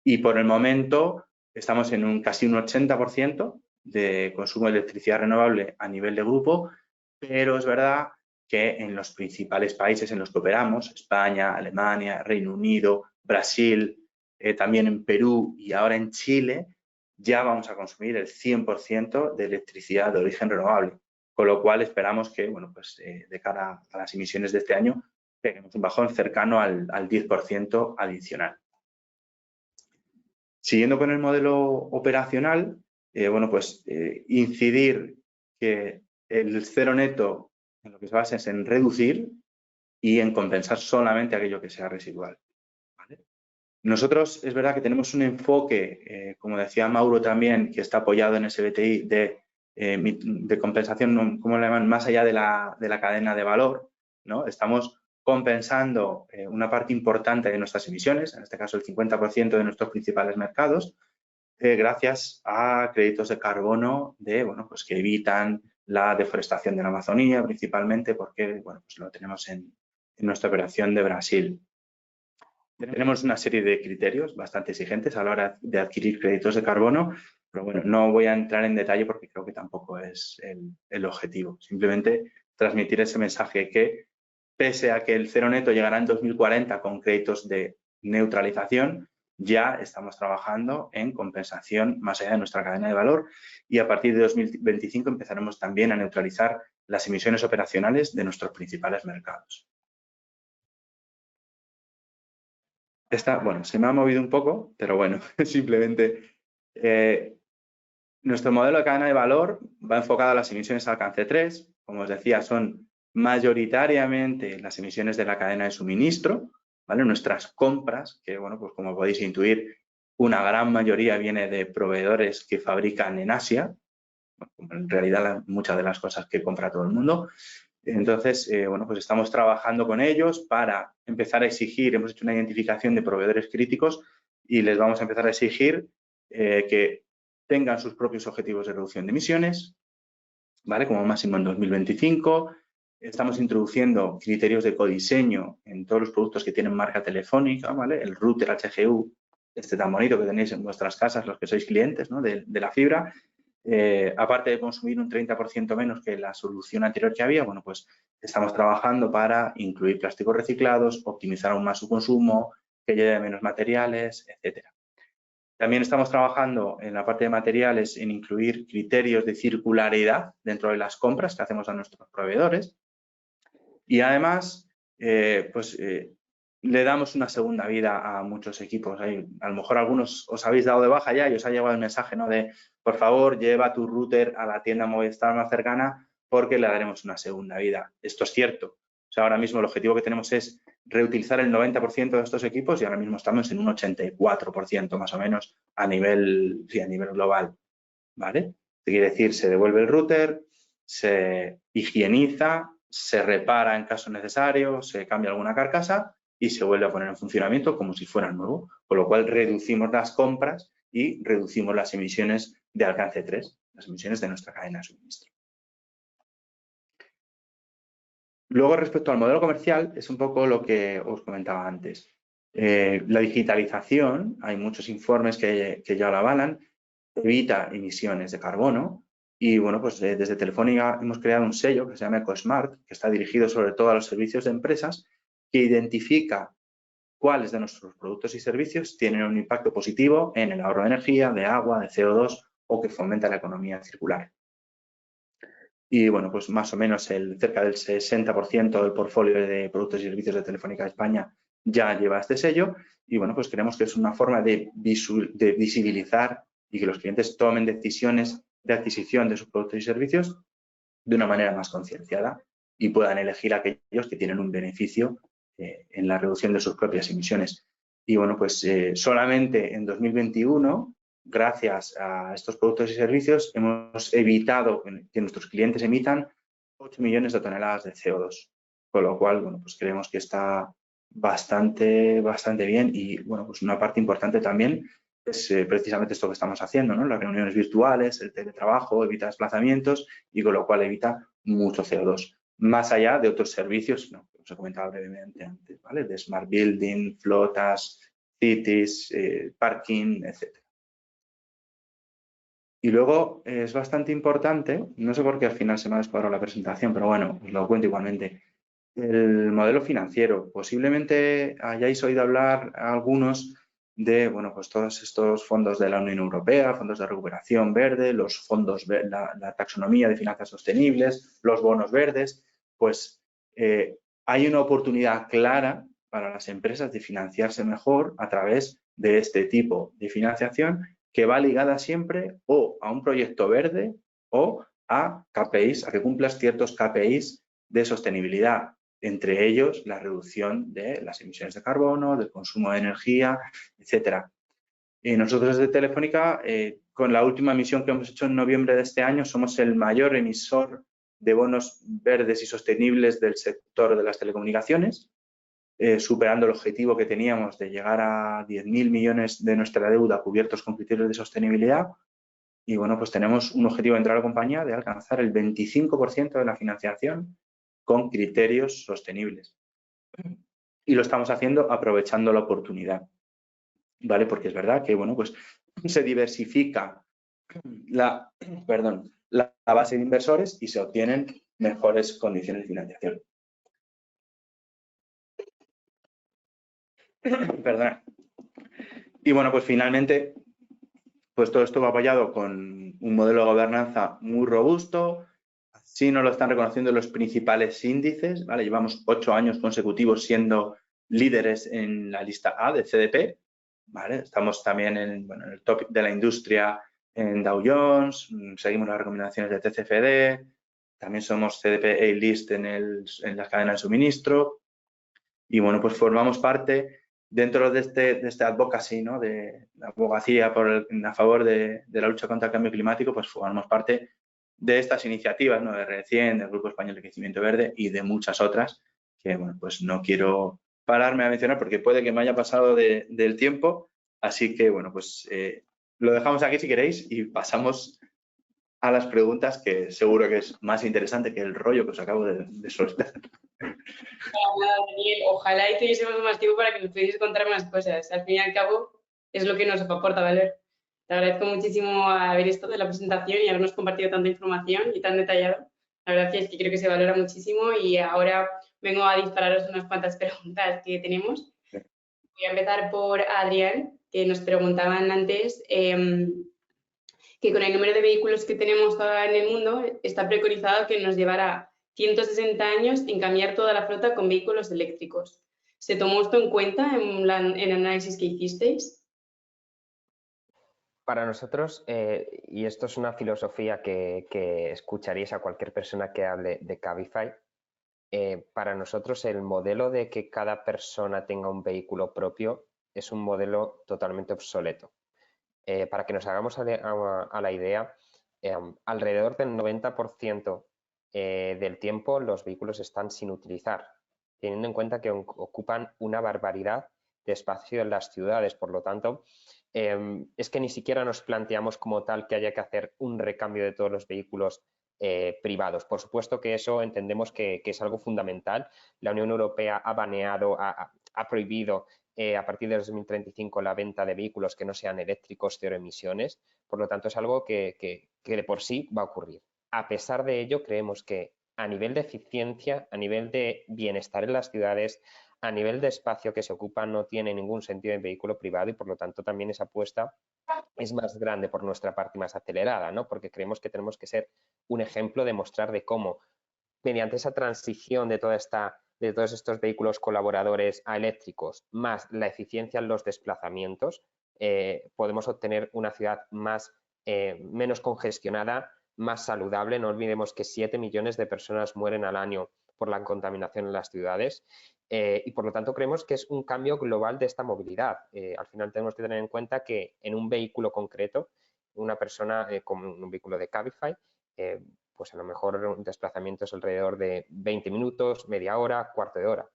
D: Y por el momento estamos en casi un 80% de consumo de electricidad renovable a nivel de grupo, pero es verdad que en los principales países en los que operamos, España, Alemania, Reino Unido, Brasil, también en Perú y ahora en Chile, ya vamos a consumir el 100% de electricidad de origen renovable, con lo cual esperamos que, bueno, pues de cara a las emisiones de este año, peguemos un bajón cercano al 10% adicional. Siguiendo con el modelo operacional, bueno, pues incidir que el cero neto en lo que se basa es en reducir y en compensar solamente aquello que sea residual, ¿vale? Nosotros es verdad que tenemos un enfoque, como decía Mauro también, que está apoyado en SBTI de compensación, ¿cómo le llaman? Más allá de la cadena de valor, ¿no? Estamos compensando una parte importante de nuestras emisiones, en este caso el 50% de nuestros principales mercados, gracias a créditos de carbono bueno, pues que evitan la deforestación de la Amazonía, principalmente porque, bueno, pues lo tenemos en nuestra operación de Brasil. Tenemos una serie de criterios bastante exigentes a la hora de adquirir créditos de carbono, pero bueno, no voy a entrar en detalle porque creo que tampoco es el objetivo. Simplemente transmitir ese mensaje que, pese a que el cero neto llegará en 2040 con créditos de neutralización, ya estamos trabajando en compensación más allá de nuestra cadena de valor y a partir de 2025 empezaremos también a neutralizar las emisiones operacionales de nuestros principales mercados. Bueno, se me ha movido un poco, pero bueno, simplemente nuestro modelo de cadena de valor va enfocado a las emisiones de alcance 3. Como os decía, son mayoritariamente las emisiones de la cadena de suministro, ¿vale? Nuestras compras, que bueno, pues como podéis intuir, una gran mayoría viene de proveedores que fabrican en Asia, en realidad muchas de las cosas que compra todo el mundo. Entonces, bueno, pues estamos trabajando con ellos para empezar a exigir, hemos hecho una identificación de proveedores críticos y les vamos a empezar a exigir que tengan sus propios objetivos de reducción de emisiones, ¿vale? Como máximo en 2025. Estamos introduciendo criterios de codiseño en todos los productos que tienen marca telefónica, ¿vale? El router HGU, este tan bonito que tenéis en vuestras casas, los que sois clientes, ¿no? de la fibra. Aparte de consumir un 30% menos que la solución anterior que había, bueno, pues estamos trabajando para incluir plásticos reciclados, optimizar aún más su consumo, que lleve menos materiales, etcétera. También estamos trabajando en la parte de materiales en incluir criterios de circularidad dentro de las compras que hacemos a nuestros proveedores. Y además, le damos una segunda vida a muchos equipos. A lo mejor algunos os habéis dado de baja ya y os ha llegado el mensaje, ¿no? De, por favor, lleva tu router a la tienda Movistar más cercana porque le daremos una segunda vida. Esto es cierto. O sea, ahora mismo el objetivo que tenemos es reutilizar el 90% de estos equipos y ahora mismo estamos en un 84% más o menos a nivel global, ¿vale? Quiere decir, se devuelve el router, se higieniza, se repara en caso necesario, se cambia alguna carcasa y se vuelve a poner en funcionamiento como si fuera nuevo, con lo cual reducimos las compras y reducimos las emisiones de alcance 3, las emisiones de nuestra cadena de suministro. Luego, respecto al modelo comercial, es un poco lo que os comentaba antes. La digitalización, hay muchos informes que ya lo avalan, evita emisiones de carbono y, bueno, pues desde Telefónica hemos creado un sello que se llama EcoSmart, que está dirigido sobre todo a los servicios de empresas, que identifica cuáles de nuestros productos y servicios tienen un impacto positivo en el ahorro de energía, de agua, de CO2 o que fomenta la economía circular. Y, bueno, pues más o menos cerca del 60% del portfolio de productos y servicios de Telefónica España ya lleva este sello y, bueno, pues creemos que es una forma de visibilizar y que los clientes tomen decisiones de adquisición de sus productos y servicios de una manera más concienciada y puedan elegir aquellos que tienen un beneficio en la reducción de sus propias emisiones. Y, bueno, pues solamente en 2021, gracias a estos productos y servicios, hemos evitado que nuestros clientes emitan 8 millones de toneladas de CO2. Con lo cual, bueno, pues creemos que está bastante bien y, bueno, pues una parte importante también es precisamente esto que estamos haciendo, ¿no? Las reuniones virtuales, el teletrabajo, evita desplazamientos y con lo cual evita mucho CO2. Más allá de otros servicios, ¿no? Que os he comentado brevemente antes, ¿vale? De Smart Building, flotas, cities, parking, etc. Y luego es bastante importante, no sé por qué al final se me ha descuadrado la presentación, pero bueno, os lo cuento igualmente. El modelo financiero. Posiblemente hayáis oído hablar algunos de, bueno, pues todos estos fondos de la Unión Europea, fondos de recuperación verde, los fondos, la taxonomía de finanzas sostenibles, los bonos verdes, pues hay una oportunidad clara para las empresas de financiarse mejor a través de este tipo de financiación que va ligada siempre o a un proyecto verde o a KPIs, a que cumplas ciertos KPIs de sostenibilidad, entre ellos la reducción de las emisiones de carbono, del consumo de energía, etcétera. Y nosotros desde Telefónica, con la última emisión que hemos hecho en noviembre de este año, somos el mayor emisor de bonos verdes y sostenibles del sector de las telecomunicaciones, superando el objetivo que teníamos de llegar a 10.000 millones de nuestra deuda cubiertos con criterios de sostenibilidad. Y, bueno, pues tenemos un objetivo dentro de la compañía de alcanzar el 25% de la financiación con criterios sostenibles. Y lo estamos haciendo aprovechando la oportunidad, ¿vale? Porque es verdad que, bueno, pues se diversifica la base de inversores y se obtienen mejores condiciones de financiación. Perdona. Y bueno, pues finalmente, pues todo esto va apoyado con un modelo de gobernanza muy robusto. Así nos lo están reconociendo los principales índices, ¿vale? Llevamos 8 años consecutivos siendo líderes en la lista A de CDP, ¿vale? Estamos también en el top de la industria en Dow Jones, seguimos las recomendaciones de TCFD, también somos CDP A-List en las cadenas de suministro y bueno, pues formamos parte dentro de este advocacy, ¿no? De la abogacía a favor de la lucha contra el cambio climático, pues formamos parte de estas iniciativas, ¿no? De R100, del Grupo Español de Crecimiento Verde y de muchas otras que, bueno, pues no quiero pararme a mencionar porque puede que me haya pasado del tiempo. Así que, bueno, pues lo dejamos aquí si queréis y pasamos a las preguntas, que seguro que es más interesante que el rollo que os acabo de soltar.
A: Nada, Daniel, ojalá y tuviésemos más tiempo para que nos pudieses contar más cosas. Al fin y al cabo, es lo que nos aporta valor. Te agradezco muchísimo haber estado en la presentación y habernos compartido tanta información y tan detallado. La verdad es que creo que se valora muchísimo y ahora vengo a dispararos unas cuantas preguntas que tenemos. Voy a empezar por Adrián, que nos preguntaban antes que con el número de vehículos que tenemos ahora en el mundo está preconizado que nos llevará 160 años en cambiar toda la flota con vehículos eléctricos. ¿Se tomó esto en cuenta en el análisis que hicisteis?
C: Para nosotros, y esto es una filosofía que escucharíais a cualquier persona que hable de Cabify, para nosotros el modelo de que cada persona tenga un vehículo propio es un modelo totalmente obsoleto. Para que nos hagamos a la idea, alrededor del 90% del tiempo los vehículos están sin utilizar, teniendo en cuenta que ocupan una barbaridad de espacio en las ciudades. Por lo tanto, es que ni siquiera nos planteamos como tal que haya que hacer un recambio de todos los vehículos privados. Por supuesto que eso entendemos que es algo fundamental. La Unión Europea ha baneado, ha prohibido a partir de 2035 la venta de vehículos que no sean eléctricos, cero emisiones. Por lo tanto, es algo que de por sí va a ocurrir. A pesar de ello, creemos que a nivel de eficiencia, a nivel de bienestar en las ciudades, a nivel de espacio que se ocupa, no tiene ningún sentido en vehículo privado y por lo tanto también esa apuesta es más grande por nuestra parte y más acelerada, ¿no? Porque creemos que tenemos que ser un ejemplo de mostrar de cómo mediante esa transición de todos estos vehículos colaboradores a eléctricos, más la eficiencia en los desplazamientos, podemos obtener una ciudad menos congestionada, más saludable. No olvidemos que 7 millones de personas mueren al año por la contaminación en las ciudades y por lo tanto creemos que es un cambio global de esta movilidad. Al final tenemos que tener en cuenta que en un vehículo concreto, una persona con un vehículo de Cabify, pues a lo mejor un desplazamiento es alrededor de 20 minutos, media hora, cuarto de hora.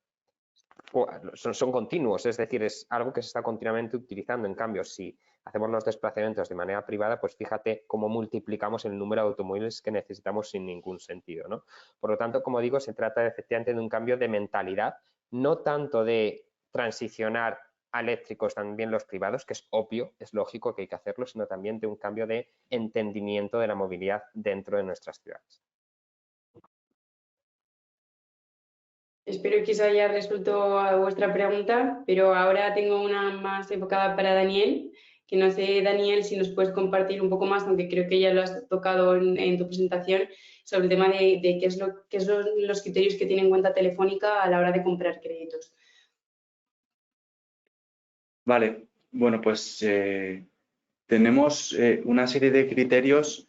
C: Son continuos, es decir, es algo que se está continuamente utilizando. En cambio, si hacemos los desplazamientos de manera privada, pues fíjate cómo multiplicamos el número de automóviles que necesitamos sin ningún sentido, ¿no? Por lo tanto, como digo, se trata efectivamente de un cambio de mentalidad, no tanto de transicionar a eléctricos también los privados, que es obvio, es lógico que hay que hacerlo, sino también de un cambio de entendimiento de la movilidad dentro de nuestras ciudades.
A: Espero que eso haya resuelto a vuestra pregunta, pero ahora tengo una más enfocada para Daniel, que no sé, Daniel, si nos puedes compartir un poco más, aunque creo que ya lo has tocado en tu presentación, sobre el tema de qué son los criterios que tiene en cuenta Telefónica a la hora de comprar créditos.
D: Vale, bueno, pues tenemos una serie de criterios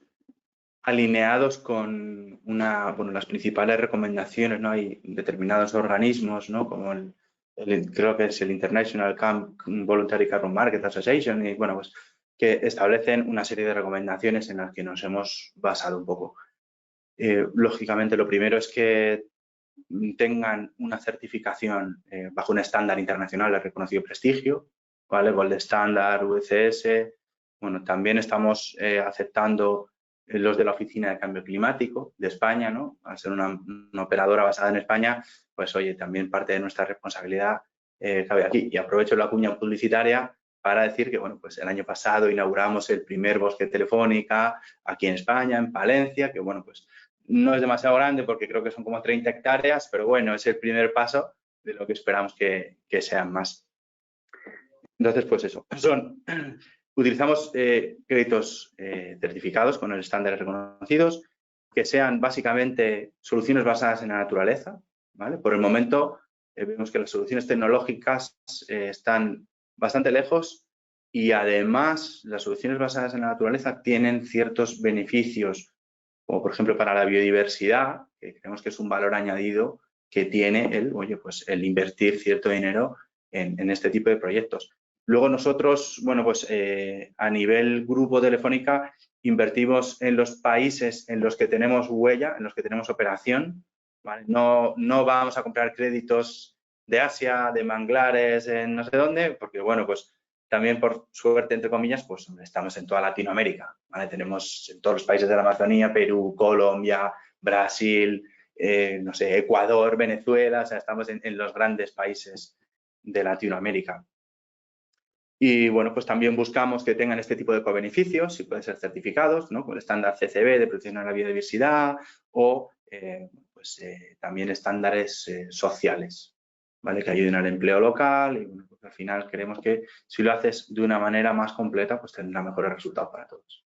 D: alineados con las principales recomendaciones, ¿no? Hay determinados organismos, ¿no? Como creo que es el International Voluntary Carbon Market Association, y bueno, pues que establecen una serie de recomendaciones en las que nos hemos basado un poco. Lógicamente, lo primero es que tengan una certificación bajo un estándar internacional de reconocido prestigio, ¿vale? Gold Standard, VCS. Bueno, también estamos aceptando los de la Oficina de Cambio Climático de España, ¿no? Al ser una operadora basada en España, pues oye, también parte de nuestra responsabilidad cabe aquí. Y aprovecho la cuña publicitaria para decir que, bueno, pues el año pasado inauguramos el primer bosque Telefónica aquí en España, en Palencia, que, bueno, pues no es demasiado grande porque creo que son como 30 hectáreas, pero bueno, es el primer paso de lo que esperamos que sean más. Entonces, pues eso, utilizamos créditos certificados con estándares reconocidos, que sean básicamente soluciones basadas en la naturaleza, ¿vale? Por el momento vemos que las soluciones tecnológicas están bastante lejos y además las soluciones basadas en la naturaleza tienen ciertos beneficios, como por ejemplo para la biodiversidad, que creemos que es un valor añadido que tiene el invertir cierto dinero en este tipo de proyectos. Luego nosotros, bueno, pues a nivel grupo Telefónica invertimos en los países en los que tenemos huella, en los que tenemos operación, ¿vale? No vamos a comprar créditos de Asia, de manglares, en no sé dónde, porque, bueno, pues también por suerte, entre comillas, pues estamos en toda Latinoamérica, ¿vale? Tenemos en todos los países de la Amazonía, Perú, Colombia, Brasil, no sé, Ecuador, Venezuela, o sea, estamos en los grandes países de Latinoamérica. Y bueno, pues también buscamos que tengan este tipo de cobeneficios, si pueden ser certificados, ¿no? Con el estándar CCB de protección a la biodiversidad o también estándares sociales, ¿vale? Que ayuden al empleo local y bueno, pues al final creemos que si lo haces de una manera más completa, pues tendrá mejores resultados para todos.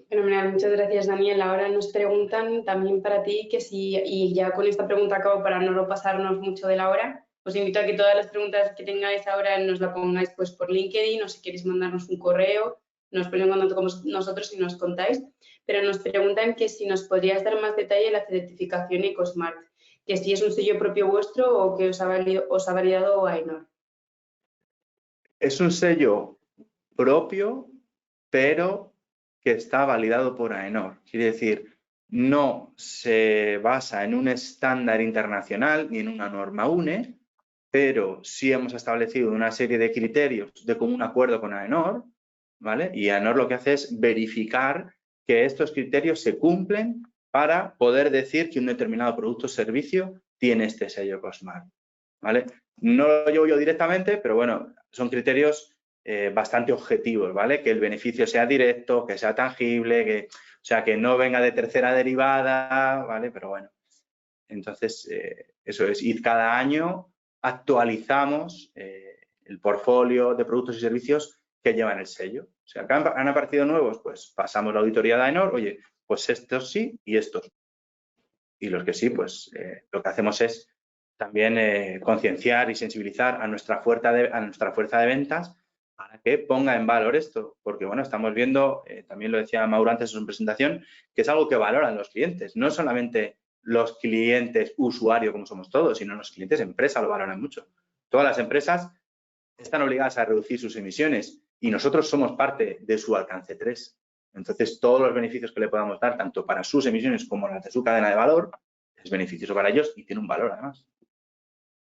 A: Fenomenal, muchas gracias, Daniel. Ahora nos preguntan también para ti que si, y ya con esta pregunta acabo para no pasarnos mucho de la hora, os invito a que todas las preguntas que tengáis ahora nos las pongáis pues por LinkedIn o si queréis mandarnos un correo, nos ponéis en contacto con nosotros y nos contáis. Pero nos preguntan que si nos podrías dar más detalle en la certificación EcoSmart, que si es un sello propio vuestro o que os ha validado AENOR.
D: Es un sello propio, pero que está validado por AENOR. Quiere decir, no se basa en un estándar internacional ni en una norma UNE, pero sí hemos establecido una serie de criterios de común acuerdo con AENOR, ¿vale? Y AENOR lo que hace es verificar que estos criterios se cumplen para poder decir que un determinado producto o servicio tiene este sello EcoSmart, ¿vale? No lo llevo yo directamente, pero bueno, son criterios bastante objetivos, ¿vale? Que el beneficio sea directo, que sea tangible, o sea, que no venga de tercera derivada, ¿vale? Pero bueno, entonces eso es, y cada año actualizamos el portfolio de productos y servicios que llevan el sello. O sea, que han aparecido nuevos, pues pasamos la auditoría de AENOR, oye, pues estos sí y estos. Y los que sí, pues lo que hacemos es también concienciar y sensibilizar a nuestra fuerza de ventas para que ponga en valor esto. Porque, bueno, estamos viendo, también lo decía Mauro antes en su presentación, que es algo que valoran los clientes. No solamente los clientes usuario, como somos todos, sino los clientes empresa lo valoran mucho. Todas las empresas están obligadas a reducir sus emisiones y nosotros somos parte de su alcance 3. Entonces, todos los beneficios que le podamos dar, tanto para sus emisiones como las de su cadena de valor, es beneficioso para ellos y tiene un valor además.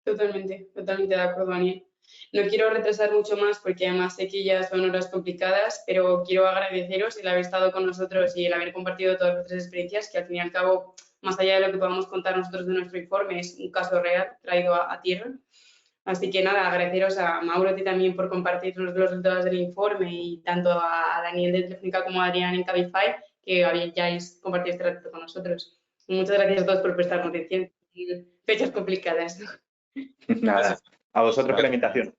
A: Totalmente de acuerdo, Daniel. No quiero retrasar mucho más porque además sé que ya son horas complicadas, pero quiero agradeceros el haber estado con nosotros y el haber compartido todas vuestras experiencias, que al fin y al cabo, más allá de lo que podamos contar nosotros de nuestro informe, es un caso real traído a tierra. Así que nada, agradeceros a Mauro y también por compartir los resultados del informe y tanto a Daniel de Telefónica como a Adrián en Cabify, que habíais compartido este rato con nosotros. Muchas gracias a todos por prestarnos atención en fechas complicadas.
D: Nada, a vosotros por la invitación.